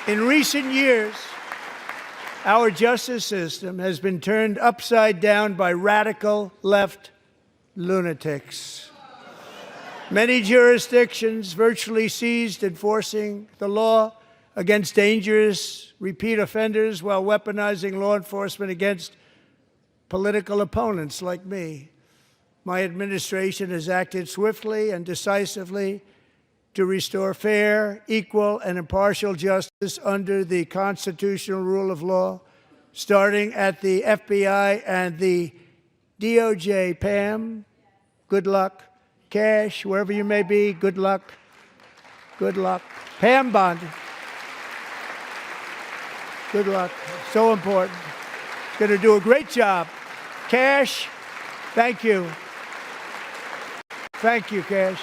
In recent years, our justice system has been turned upside down by radical left lunatics. Many jurisdictions virtually ceased enforcing the law against dangerous repeat offenders while weaponizing law enforcement against political opponents like me. My administration has acted swiftly and decisively to restore fair, equal, and impartial justice under the constitutional rule of law, starting at the FBI and the DOJ. Pam, good luck. Cash, wherever you may be, good luck. Good luck. Pam Bondi. Good luck. So important. Going to do a great job. Cash, thank you. Thank you, Cash.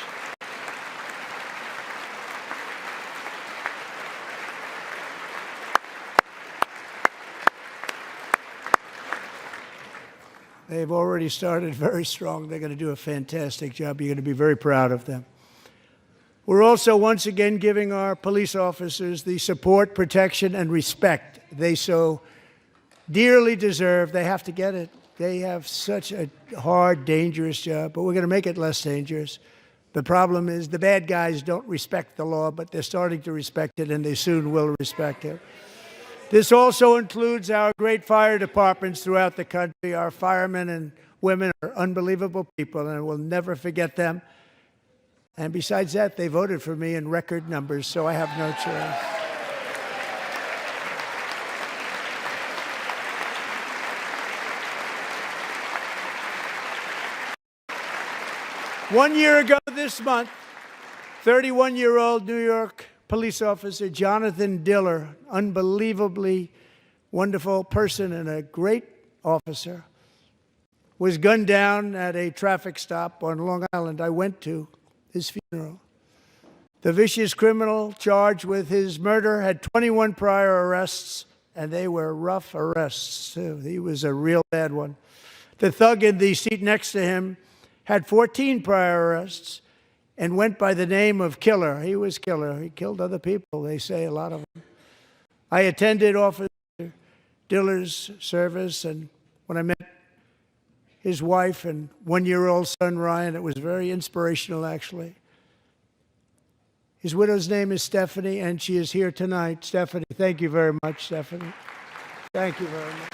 They've already started very strong. They're going to do a fantastic job. You're going to be very proud of them. We're also once again giving our police officers the support, protection, and respect they so dearly deserve. They have to get it. They have such a hard, dangerous job, but we're going to make it less dangerous. The problem is the bad guys don't respect the law, but they're starting to respect it, and they soon will respect it. This also includes our great fire departments throughout the country. Our firemen and women are unbelievable people, and we'll never forget them. And besides that, they voted for me in record numbers, so I have no choice. One year ago this month, 31-year-old New York police officer Jonathan Diller, unbelievably wonderful person and a great officer, was gunned down at a traffic stop on Long Island. I went to his funeral. The vicious criminal charged with his murder had 21 prior arrests, and they were rough arrests, too. He was a real bad one. The thug in the seat next to him had 14 prior arrests, and went by the name of Killer. He was Killer. He killed other people, they say, a lot of them. I attended Officer Diller's service, and when I met his wife and one-year-old son, Ryan, it was very inspirational, actually. His widow's name is Stephanie, and she is here tonight. Stephanie, thank you very much, Stephanie. Thank you very much.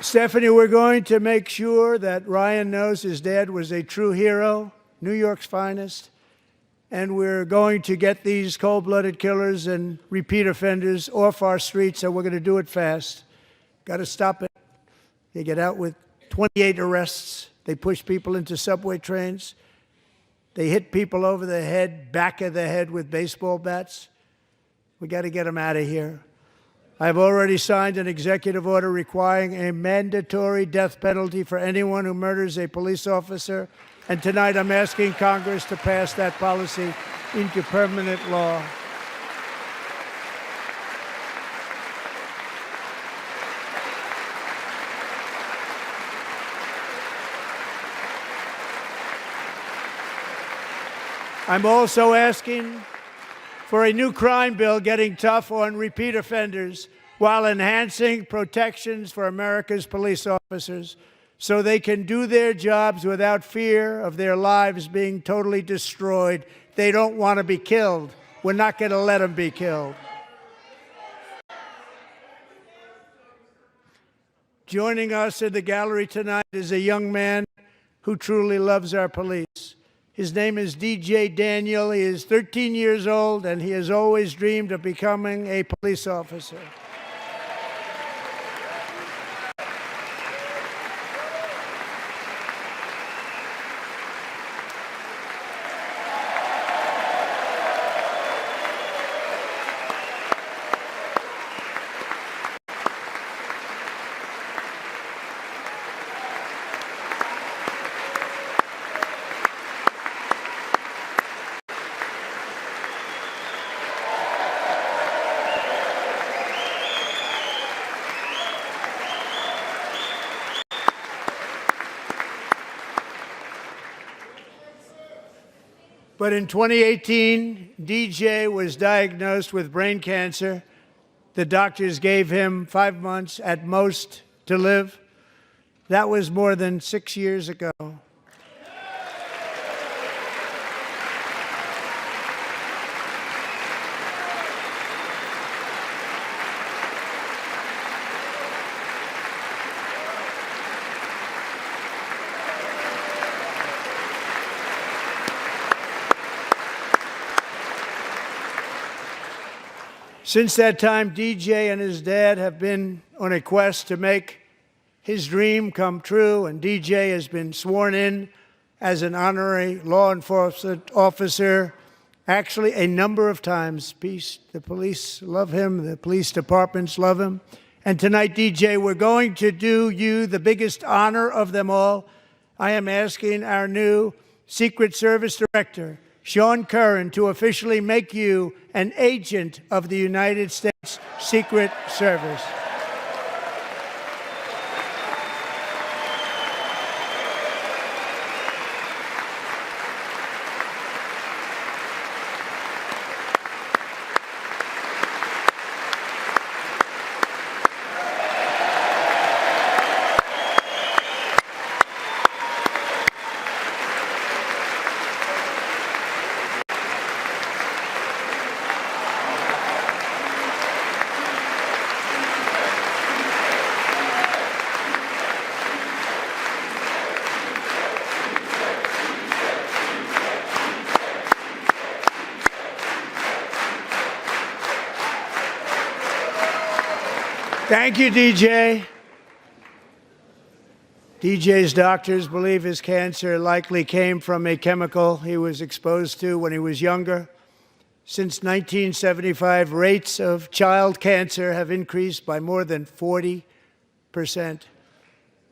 Stephanie, we're going to make sure that Ryan knows his dad was a true hero, New York's finest, and we're going to get these cold-blooded killers and repeat offenders off our streets, and we're going to do it fast. Got to stop it. They get out with 28 arrests. They push people into subway trains. They hit people over the head, back of the head with baseball bats. We got to get them out of here. I've already signed an executive order requiring a mandatory death penalty for anyone who murders a police officer, and tonight I'm asking Congress to pass that policy into permanent law. I'm also asking for a new crime bill getting tough on repeat offenders while enhancing protections for America's police officers so they can do their jobs without fear of their lives being totally destroyed. They don't want to be killed. We're not going to let them be killed. Joining us in the gallery tonight is a young man who truly loves our police. His name is DJ Daniel. He is 13 years old, and he has always dreamed of becoming a police officer. But in 2018, DJ was diagnosed with brain cancer. The doctors gave him 5 months at most to live. That was more than 6 years ago. Since that time, DJ and his dad have been on a quest to make his dream come true, and DJ has been sworn in as an honorary law enforcement officer, actually a number of times. The police love him, the police departments love him. And tonight, DJ, we're going to do you the biggest honor of them all. I am asking our new Secret Service Director, Sean Curran, to officially make you an agent of the United States Secret Service. Thank you, DJ. DJ's doctors believe his cancer likely came from a chemical he was exposed to when he was younger. Since 1975, rates of child cancer have increased by more than 40%.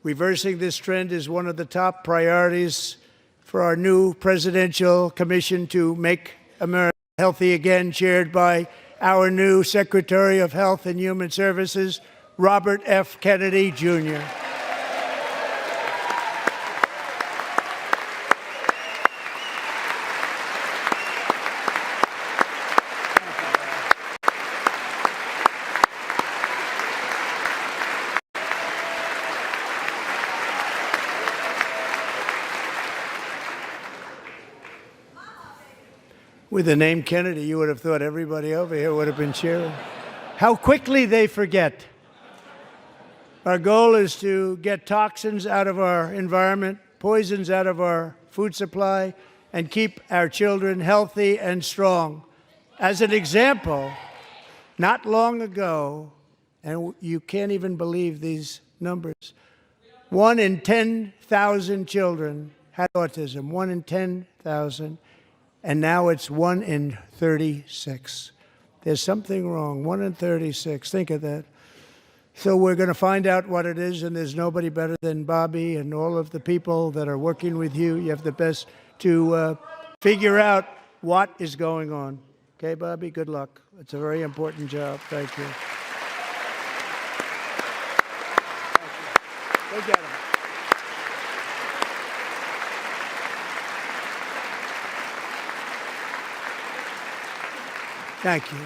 Reversing this trend is one of the top priorities for our new presidential commission to make America healthy again, chaired by our new Secretary of Health and Human Services, Robert F. Kennedy, Jr. With the name Kennedy, you would have thought everybody over here would have been cheering. How quickly they forget. Our goal is to get toxins out of our environment, poisons out of our food supply, and keep our children healthy and strong. As an example, not long ago, and you can't even believe these numbers, 1 in 10,000 children had autism, 1 in 10,000. And now it's 1 in 36. There's something wrong, 1 in 36. Think of that. So we're going to find out what it is, and there's nobody better than Bobby and all of the people that are working with you. You have the best to figure out what is going on. Okay, Bobby, good luck. It's a very important job. Thank you. Go get him. Thank you.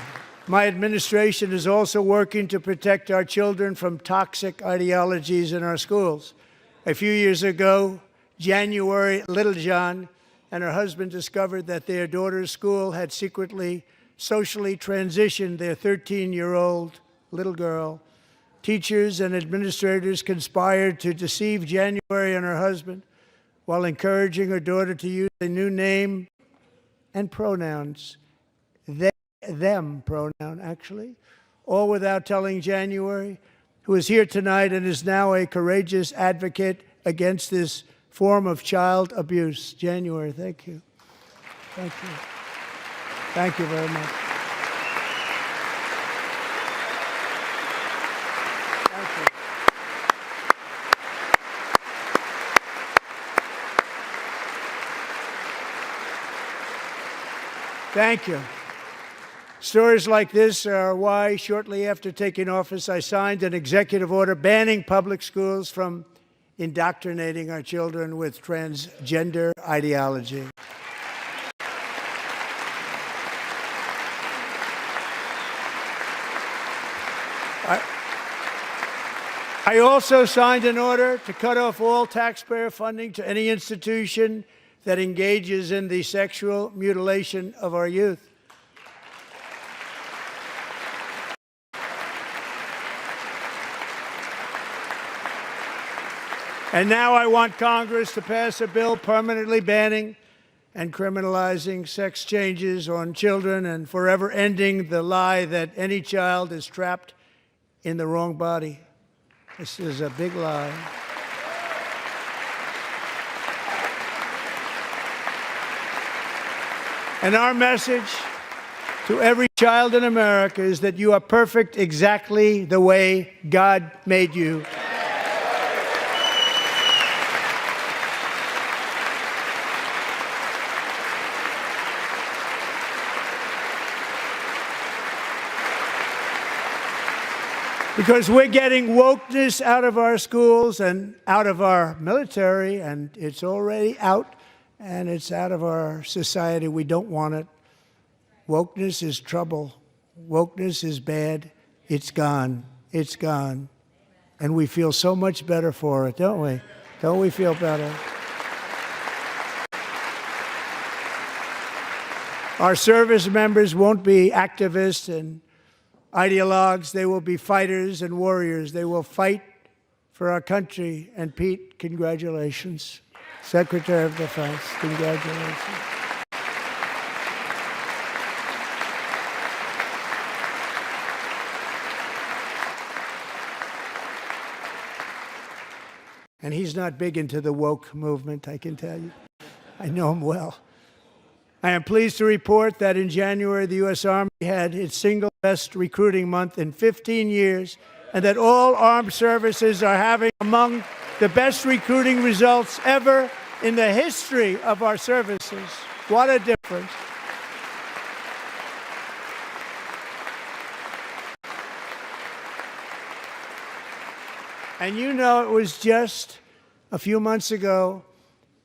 My administration is also working to protect our children from toxic ideologies in our schools. A few years ago, January Littlejohn and her husband discovered that their daughter's school had secretly socially transitioned their 13-year-old little girl. Teachers and administrators conspired to deceive January and her husband while encouraging her daughter to use a new name and pronouns. Them pronoun, actually, all without telling January, who is here tonight and is now a courageous advocate against this form of child abuse. January, thank you. Thank you. Thank you very much. Thank you. Thank you. Stories like this are why, shortly after taking office, I signed an executive order banning public schools from indoctrinating our children with transgender ideology. I also signed an order to cut off all taxpayer funding to any institution that engages in the sexual mutilation of our youth. And now I want Congress to pass a bill permanently banning and criminalizing sex changes on children and forever ending the lie that any child is trapped in the wrong body. This is a big lie. And our message to every child in America is that you are perfect exactly the way God made you. Because we're getting wokeness out of our schools and out of our military, and it's already out, and it's out of our society. We don't want it. Wokeness is trouble. Wokeness is bad. It's gone. It's gone. And we feel so much better for it, don't we? Don't we feel better? Our service members won't be activists and ideologues. They will be fighters and warriors. They will fight for our country. And Pete, congratulations. Secretary of Defense, congratulations. And he's not big into the woke movement, I can tell you. I know him well. I am pleased to report that in January, the U.S. Army had its single best recruiting month in 15 years, and that all armed services are having among The best recruiting results ever in the history of our services. What a difference. And you know, it was just a few months ago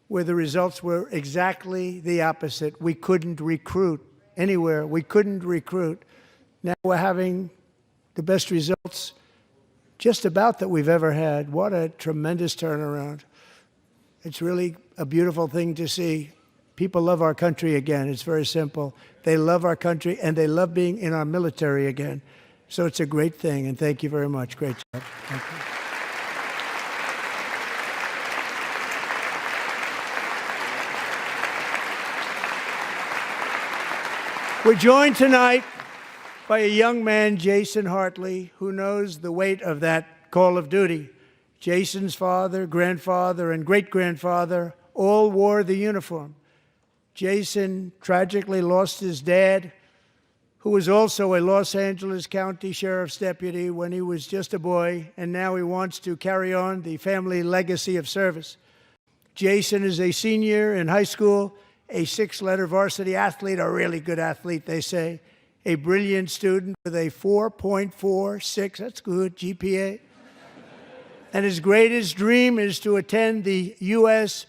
where the results were exactly the opposite. We couldn't recruit anywhere. We couldn't recruit. Now we're having the best results just about that we've ever had. What a tremendous turnaround. It's really a beautiful thing to see. People love our country again. It's very simple. They love our country, and they love being in our military again. So it's a great thing, and thank you very much. Great job. Thank you. We're joined tonight by a young man, Jason Hartley, who knows the weight of that call of duty. Jason's father, grandfather, and great-grandfather all wore the uniform. Jason tragically lost his dad, who was also a Los Angeles County Sheriff's deputy when he was just a boy, and now he wants to carry on the family legacy of service. Jason is a senior in high school, a six-letter varsity athlete, a really good athlete, they say, a brilliant student with a 4.46, that's good, GPA. And his greatest dream is to attend the U.S.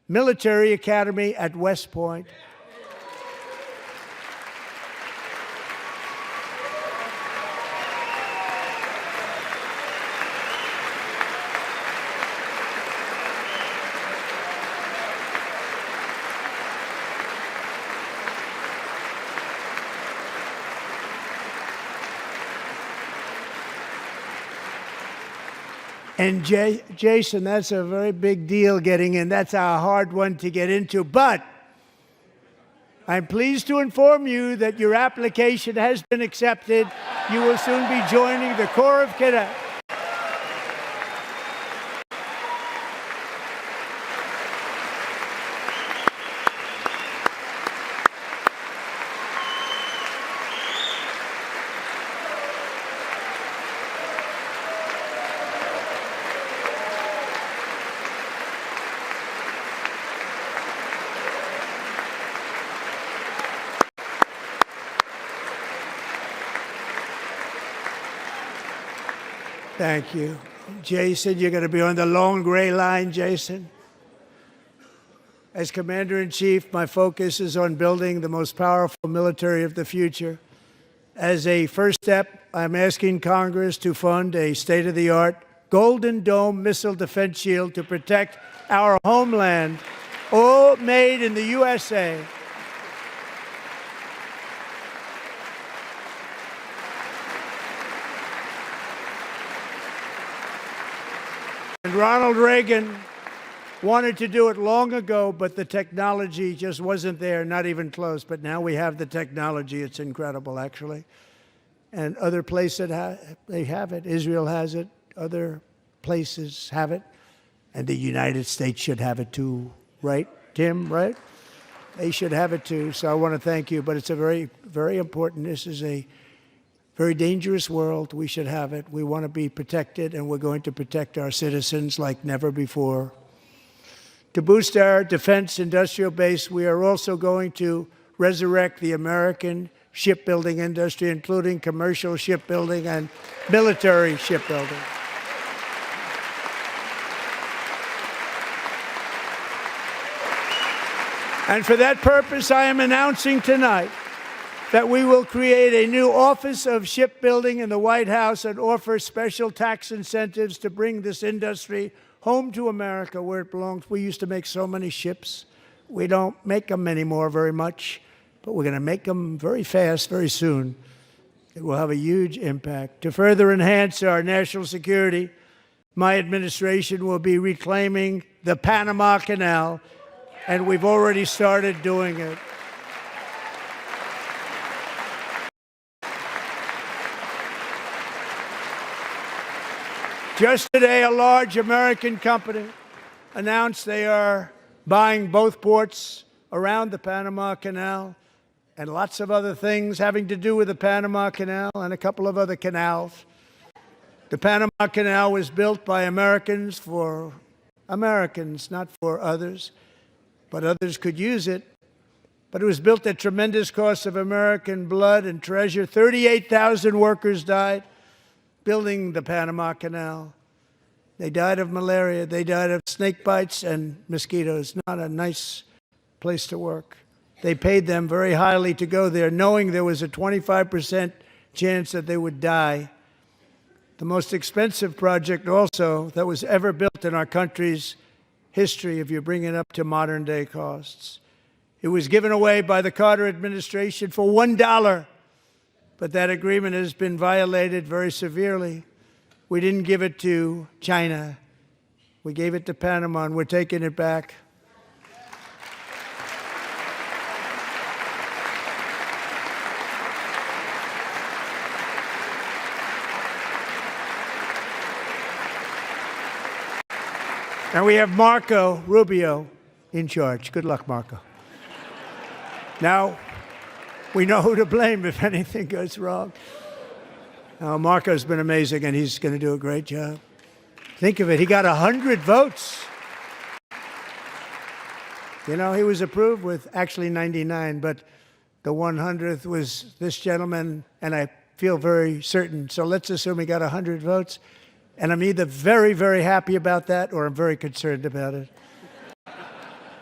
Military Academy at West Point. And Jason, that's a very big deal getting in. That's a hard one to get into. But I'm pleased to inform you that your application has been accepted. You will soon be joining the Corps of Cadets. Thank you. Jason, you're going to be on the long gray line, Jason. As Commander-in-Chief, my focus is on building the most powerful military of the future. As a first step, I'm asking Congress to fund a state-of-the-art Golden Dome missile defense shield to protect our homeland, all made in the USA. And Ronald Reagan wanted to do it long ago, but the technology just wasn't there, not even close. But now we have the technology. It's incredible, actually. And other places, they have it. Israel has it. Other places have it. And the United States should have it too, right, Tim, right? They should have it too. So I want to thank you. But it's a very, very important. This is a very dangerous world. We should have it. We want to be protected, and we're going to protect our citizens like never before. To boost our defense industrial base, we are also going to resurrect the American shipbuilding industry, including commercial shipbuilding and military shipbuilding. And for that purpose, I am announcing tonight that we will create a new Office of Shipbuilding in the White House and offer special tax incentives to bring this industry home to America where it belongs. We used to make so many ships. We don't make them anymore very much, but we're going to make them very fast, very soon. It will have a huge impact. To further enhance our national security, my administration will be reclaiming the Panama Canal, and we've already started doing it. Just today, a large American company announced they are buying both ports around the Panama Canal and lots of other things having to do with the Panama Canal and a couple of other canals. The Panama Canal was built by Americans for Americans, not for others, but others could use it. But it was built at tremendous cost of American blood and treasure. 38,000 workers died building the Panama Canal. They died of malaria. They died of snake bites and mosquitoes. Not a nice place to work. They paid them very highly to go there, knowing there was a 25% chance that they would die. The most expensive project also that was ever built in our country's history, if you bring it up to modern day costs. It was given away by the Carter administration for $1, but that agreement has been violated very severely. We didn't give it to China. We gave it to Panama, and we're taking it back. And we have Marco Rubio in charge. Good luck, Marco. Now, we know who to blame if anything goes wrong. Marco's been amazing, and he's going to do a great job. Think of it. He got 100 votes. You know, he was approved with actually 99, but the 100th was this gentleman, and I feel very certain. So let's assume he got 100 votes. And I'm either very, very happy about that or I'm very concerned about it.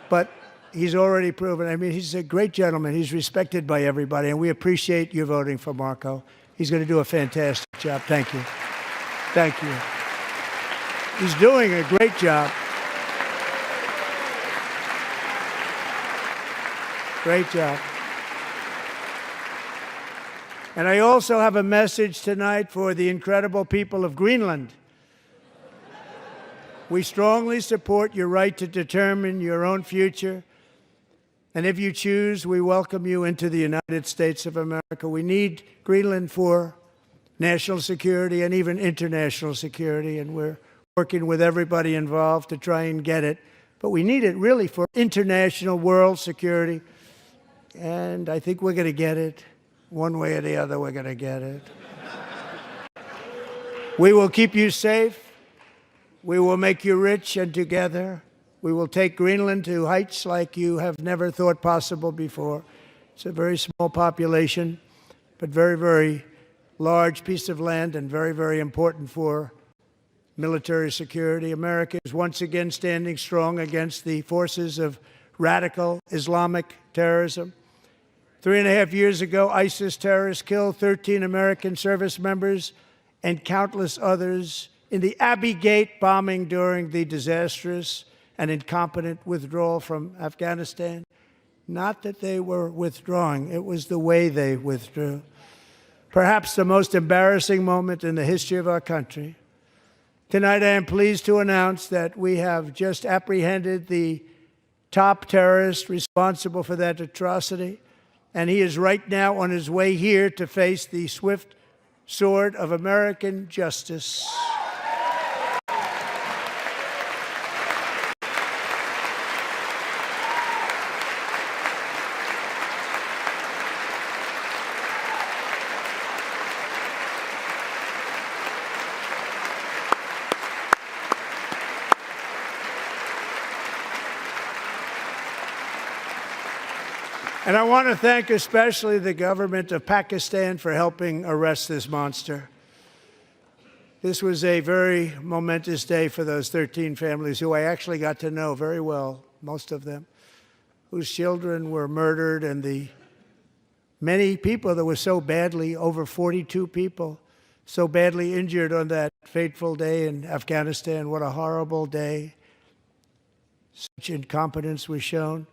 But he's already proven. I mean, he's a great gentleman. He's respected by everybody, and we appreciate you voting for Marco. He's going to do a fantastic job. Thank you. Thank you. He's doing a great job. Great job. And I also have a message tonight for the incredible people of Greenland. We strongly support your right to determine your own future. And if you choose, we welcome you into the United States of America. We need Greenland for national security and even international security, and we're working with everybody involved to try and get it. But we need it really for international world security, and I think we're going to get it. One way or the other, we're going to get it. We will keep you safe. We will make you rich, and together we will take Greenland to heights like you have never thought possible before. It's a very small population, but very, very large piece of land and very, very important for military security. America is once again standing strong against the forces of radical Islamic terrorism. 3.5 years ago, ISIS terrorists killed 13 American service members and countless others in the Abbey Gate bombing during the disastrous and incompetent withdrawal from Afghanistan. Not that they were withdrawing, it was the way they withdrew. Perhaps the most embarrassing moment in the history of our country. Tonight, I am pleased to announce that we have just apprehended the top terrorist responsible for that atrocity, and he is right now on his way here to face the swift sword of American justice. And I want to thank especially the government of Pakistan for helping arrest this monster. This was a very momentous day for those 13 families who I actually got to know very well, most of them, whose children were murdered, and the many people that were so badly, over 42 people, so badly injured on that fateful day in Afghanistan. What a horrible day. Such incompetence was shown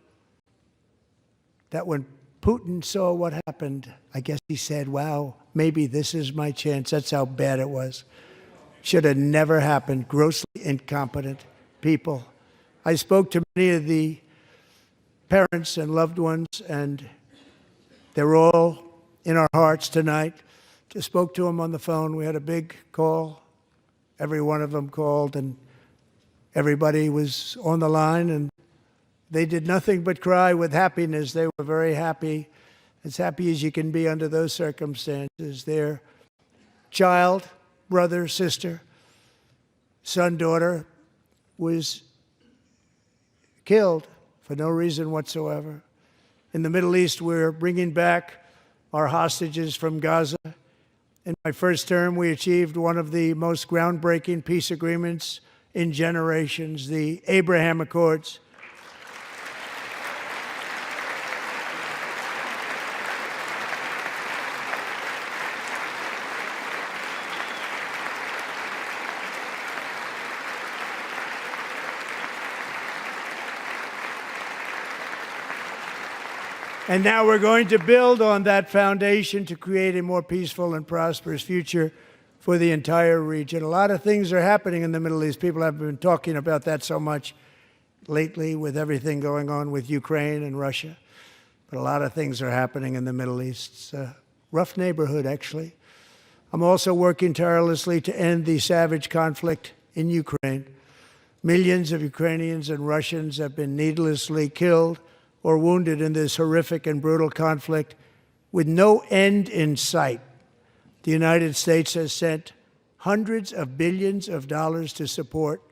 that when Putin saw what happened, I guess he said, wow, maybe this is my chance. That's how bad it was. Should have never happened. Grossly incompetent people. I spoke to many of the parents and loved ones, and they're all in our hearts tonight. Just spoke to them on the phone. We had a big call. Every one of them called, and everybody was on the line, and they did nothing but cry with happiness. They were very happy, as happy as you can be under those circumstances. Their child, brother, sister, son, daughter was killed for no reason whatsoever. In the Middle East, we're bringing back our hostages from Gaza. In my first term, we achieved one of the most groundbreaking peace agreements in generations, the Abraham Accords. And now we're going to build on that foundation to create a more peaceful and prosperous future for the entire region. A lot of things are happening in the Middle East. People have been talking about that so much lately with everything going on with Ukraine and Russia. But a lot of things are happening in the Middle East. It's a rough neighborhood, actually. I'm also working tirelessly to end the savage conflict in Ukraine. Millions of Ukrainians and Russians have been needlessly killed or wounded in this horrific and brutal conflict with no end in sight. The United States has sent hundreds of billions of dollars to support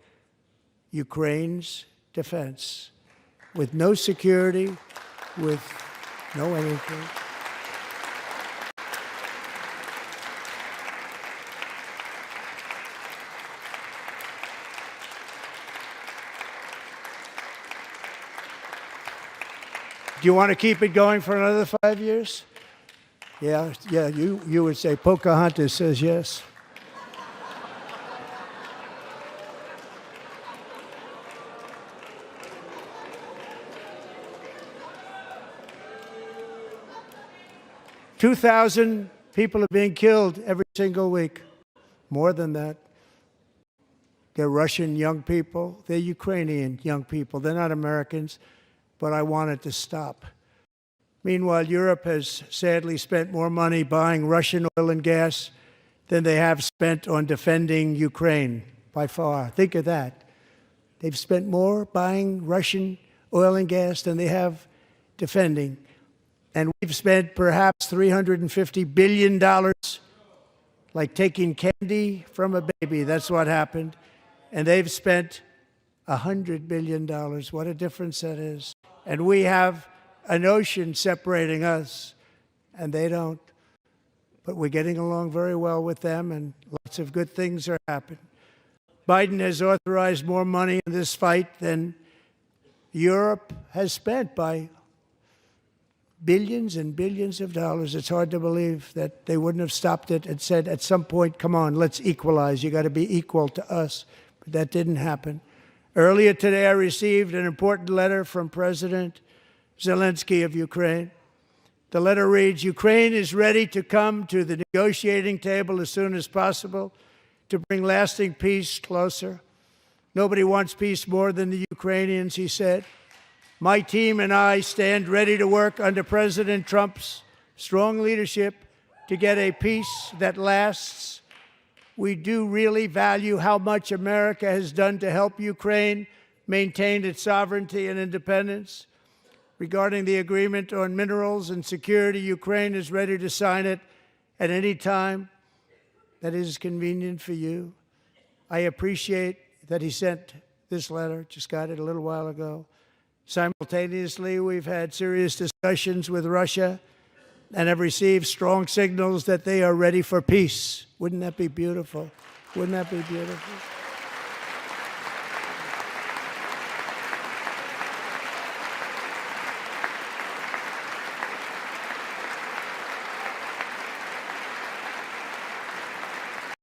Ukraine's defense with no security, with no anything. Do you want to keep it going for another 5 years? Yeah, you would say Pocahontas says yes. "2,000 people are being killed every single week. More than that. They're Russian young people. They're Ukrainian young people. They're not Americans. But I want it to stop. Meanwhile, Europe has sadly spent more money buying Russian oil and gas than they have spent on defending Ukraine, by far. Think of that. They've spent more buying Russian oil and gas than they have defending. And we've spent perhaps $350 billion, like taking candy from a baby. That's what happened. And they've spent $100 billion. What a difference that is. And we have an ocean separating us, and they don't. But we're getting along very well with them, and lots of good things are happening. Biden has authorized more money in this fight than Europe has spent, by billions and billions of dollars. It's hard to believe that they wouldn't have stopped it and said, at some point, come on, let's equalize. You got to be equal to us. But that didn't happen. Earlier today, I received an important letter from President Zelensky of Ukraine. The letter reads, "Ukraine is ready to come to the negotiating table as soon as possible to bring lasting peace closer. Nobody wants peace more than the Ukrainians," he said. "My team and I stand ready to work under President Trump's strong leadership to get a peace that lasts. We do really value how much America has done to help Ukraine maintain its sovereignty and independence. Regarding the agreement on minerals and security, Ukraine is ready to sign it at any time that is convenient for you." I appreciate that he sent this letter, just got it a little while ago. Simultaneously, we've had serious discussions with Russia and have received strong signals that they are ready for peace. Wouldn't that be beautiful? Wouldn't that be beautiful?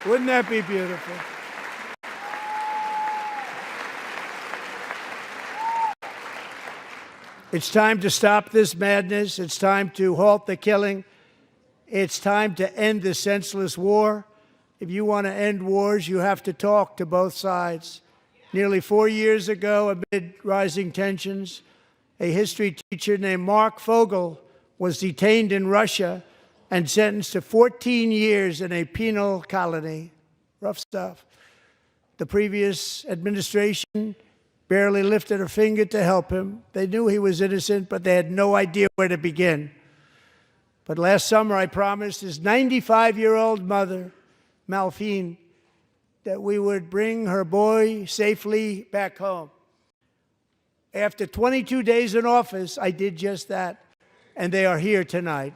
Wouldn't that be beautiful? It's time to stop this madness. It's time to halt the killing. It's time to end this senseless war. If you want to end wars, you have to talk to both sides. Nearly 4 years ago, amid rising tensions, a history teacher named Mark Fogel was detained in Russia and sentenced to 14 years in a penal colony. Rough stuff. The previous administration barely lifted a finger to help him. They knew he was innocent, but they had no idea where to begin. But last summer, I promised his 95-year-old mother, Malphine, that we would bring her boy safely back home. After 22 days in office, I did just that, and they are here tonight.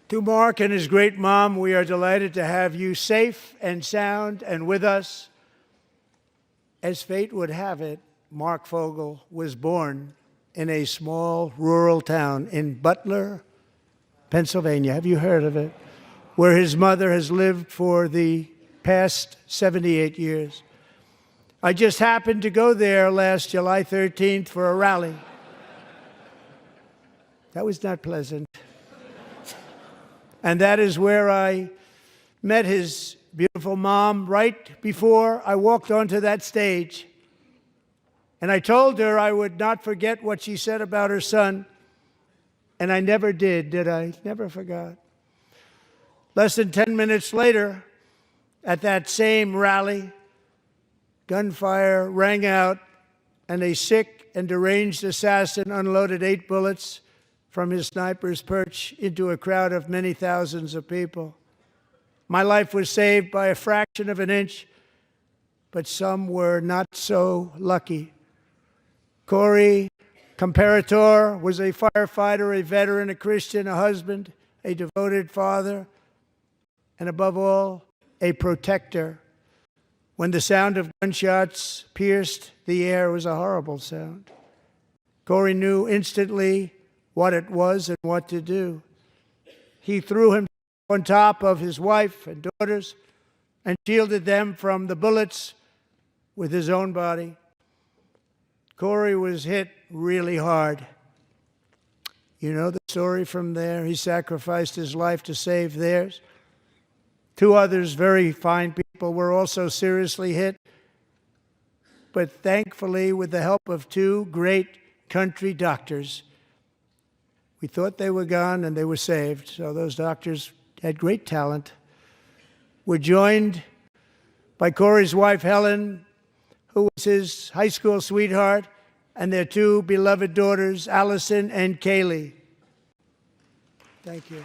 To Mark and his great mom, we are delighted to have you safe and sound and with us. As fate would have it, Mark Fogel was born in a small rural town in Butler, Pennsylvania. Have you heard of it? Where his mother has lived for the past 78 years. I just happened to go there last July 13th for a rally. That was not pleasant. And that is where I met his beautiful mom right before I walked onto that stage. And I told her I would not forget what she said about her son. And I never did I? Never forgot. Less than 10 minutes later, at that same rally, gunfire rang out, and a sick and deranged assassin unloaded 8 bullets from his sniper's perch into a crowd of many thousands of people. My life was saved by a fraction of an inch, but some were not so lucky. Corey Comparator was a firefighter, a veteran, a Christian, a husband, a devoted father, and above all, a protector. When the sound of gunshots pierced the air, it was a horrible sound. Corey knew instantly what it was and what to do. He threw himself on top of his wife and daughters and shielded them from the bullets with his own body. Corey was hit really hard. You know the story from there. He sacrificed his life to save theirs. 2 others, very fine people, were also seriously hit. But thankfully, with the help of 2 great country doctors, we thought they were gone and they were saved. So those doctors had great talent. We're joined by Corey's wife, Helen, who was his high school sweetheart, and their 2 beloved daughters, Allison and Kaylee. Thank you.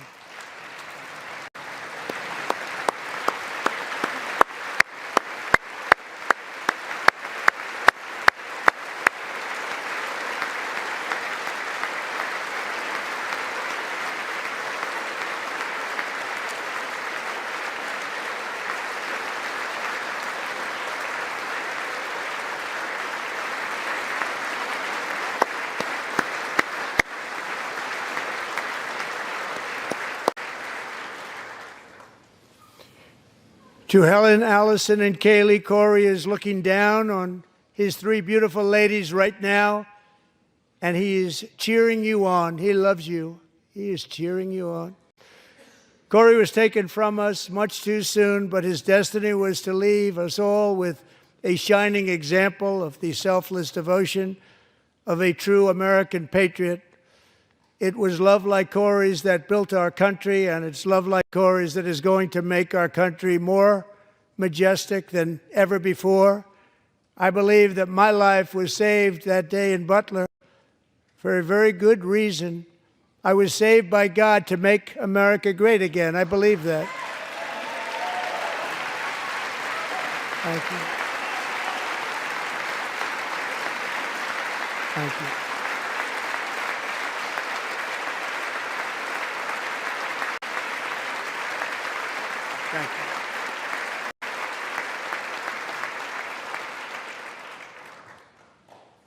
To Helen, Allison, and Kaylee, Corey is looking down on his 3 beautiful ladies right now, and he is cheering you on. He loves you. He is cheering you on. Corey was taken from us much too soon, but his destiny was to leave us all with a shining example of the selfless devotion of a true American patriot. It was love like Corey's that built our country, and it's love like Corey's that is going to make our country more majestic than ever before. I believe that my life was saved that day in Butler for a very good reason. I was saved by God to make America great again. I believe that. Thank you. Thank you. Thank you.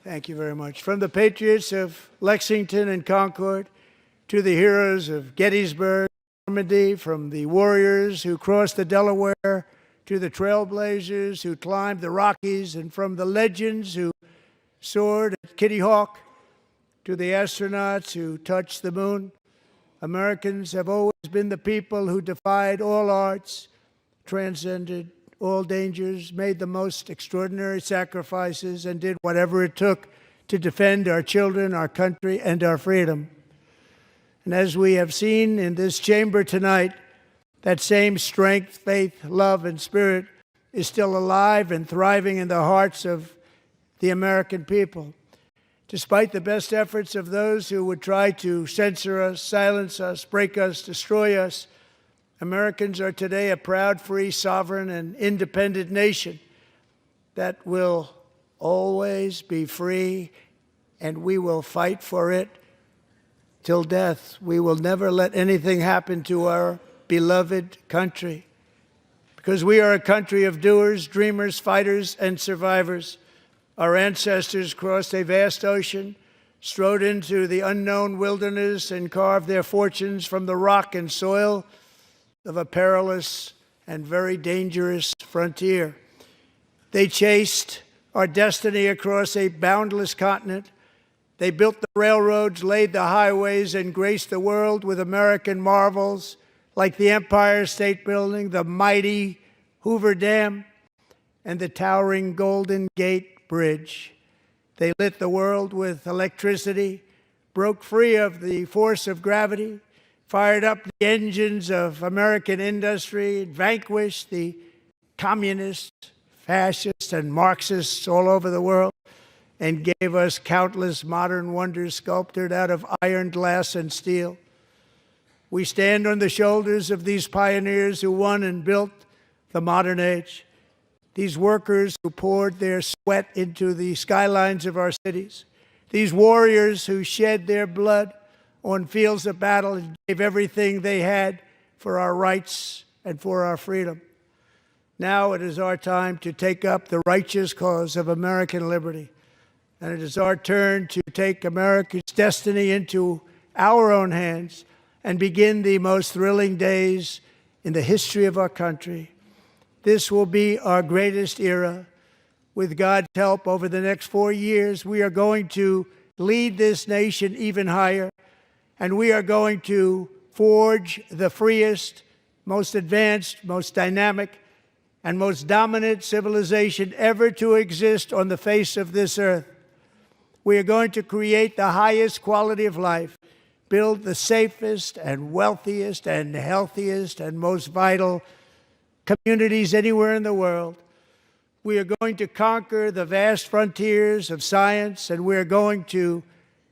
Thank you very much. From the patriots of Lexington and Concord to the heroes of Gettysburg, Normandy, from the warriors who crossed the Delaware to the trailblazers who climbed the Rockies, and from the legends who soared at Kitty Hawk to the astronauts who touched the moon, Americans have always been the people who defied all odds, transcended all dangers, made the most extraordinary sacrifices, and did whatever it took to defend our children, our country, and our freedom. And as we have seen in this chamber tonight, that same strength, faith, love, and spirit is still alive and thriving in the hearts of the American people. Despite the best efforts of those who would try to censor us, silence us, break us, destroy us, Americans are today a proud, free, sovereign, and independent nation that will always be free, and we will fight for it till death. We will never let anything happen to our beloved country, because we are a country of doers, dreamers, fighters, and survivors. Our ancestors crossed a vast ocean, strode into the unknown wilderness, and carved their fortunes from the rock and soil of a perilous and very dangerous frontier. They chased our destiny across a boundless continent. They built the railroads, laid the highways, and graced the world with American marvels like the Empire State Building, the mighty Hoover Dam, and the towering Golden Gate Bridge. They lit the world with electricity, broke free of the force of gravity, fired up the engines of American industry, vanquished the communists, fascists, and Marxists all over the world, and gave us countless modern wonders sculptured out of iron, glass, and steel. We stand on the shoulders of these pioneers who won and built the modern age, these workers who poured their sweat into the skylines of our cities, these warriors who shed their blood on fields of battle and gave everything they had for our rights and for our freedom. Now it is our time to take up the righteous cause of American liberty, and it is our turn to take America's destiny into our own hands and begin the most thrilling days in the history of our country. This will be our greatest era. With God's help, over the next 4 years, we are going to lead this nation even higher, and we are going to forge the freest, most advanced, most dynamic, and most dominant civilization ever to exist on the face of this earth. We are going to create the highest quality of life, build the safest and wealthiest and healthiest and most vital communities anywhere in the world. We are going to conquer the vast frontiers of science, and we are going to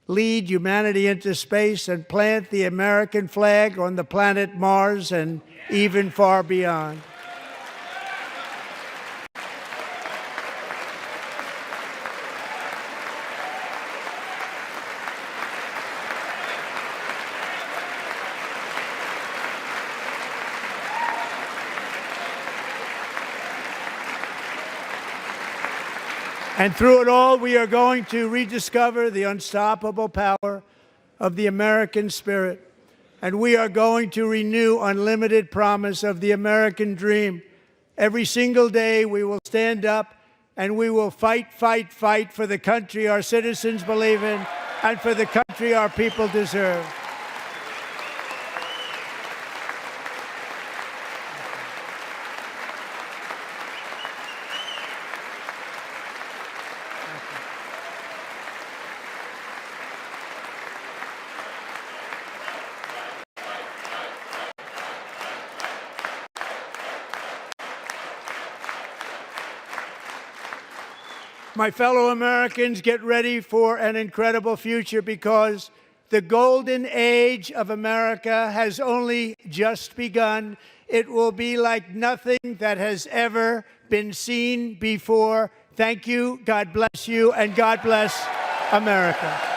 lead humanity into space and plant the American flag on the planet Mars and even far beyond. And through it all, we are going to rediscover the unstoppable power of the American spirit. And we are going to renew unlimited promise of the American dream. Every single day, we will stand up and we will fight, fight, fight for the country our citizens believe in and for the country our people deserve. My fellow Americans, get ready for an incredible future, because the golden age of America has only just begun. It will be like nothing that has ever been seen before. Thank you, God bless you, and God bless America.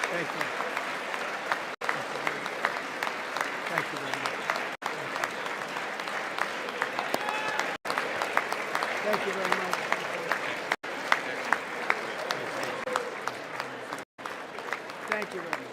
Thank you. Thank you very much. Thank you very much. Thank you very much.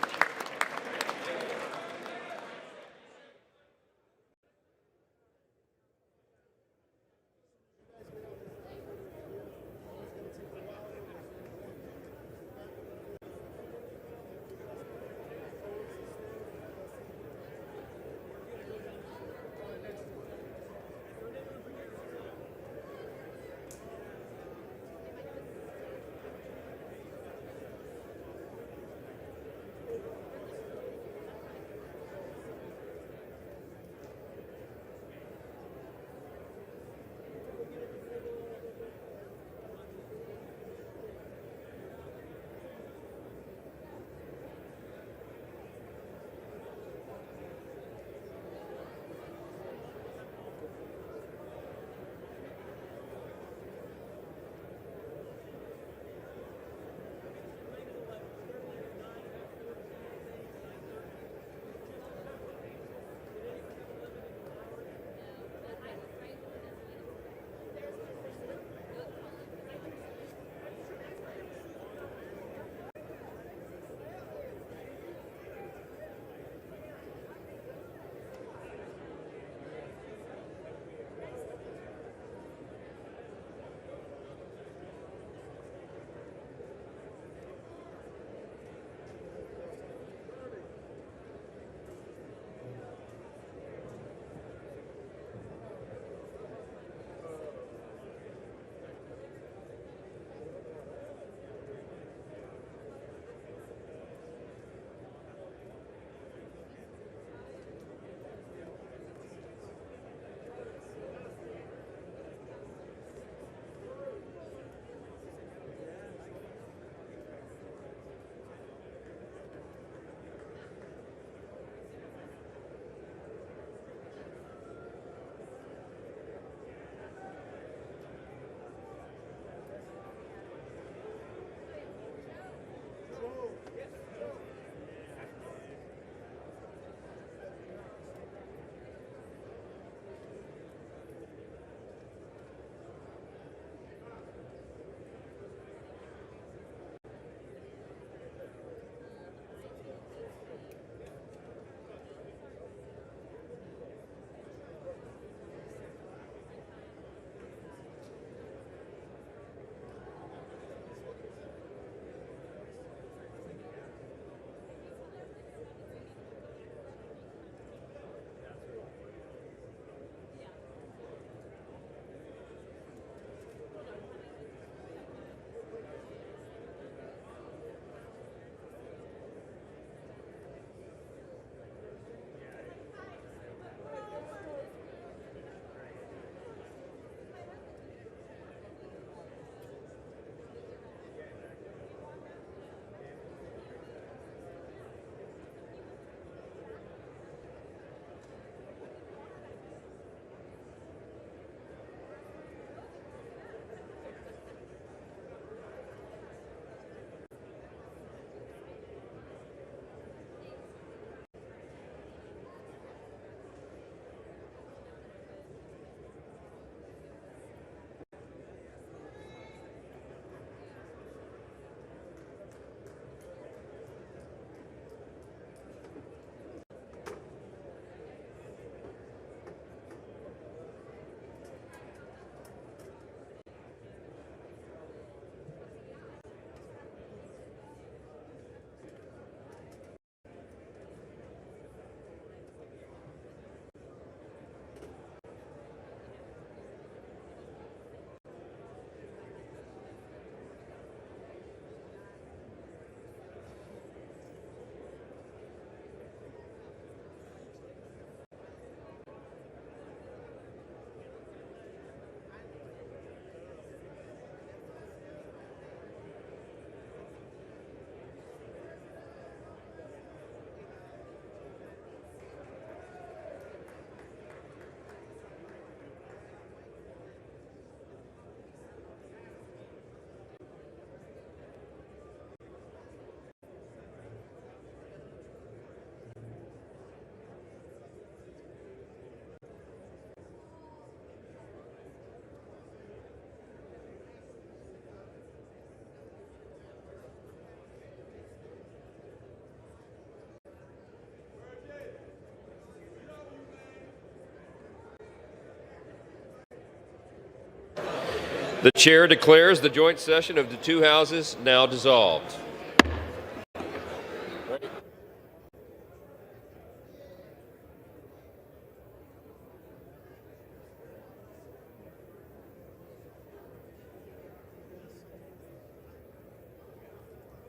The chair declares the joint session of the two houses now dissolved.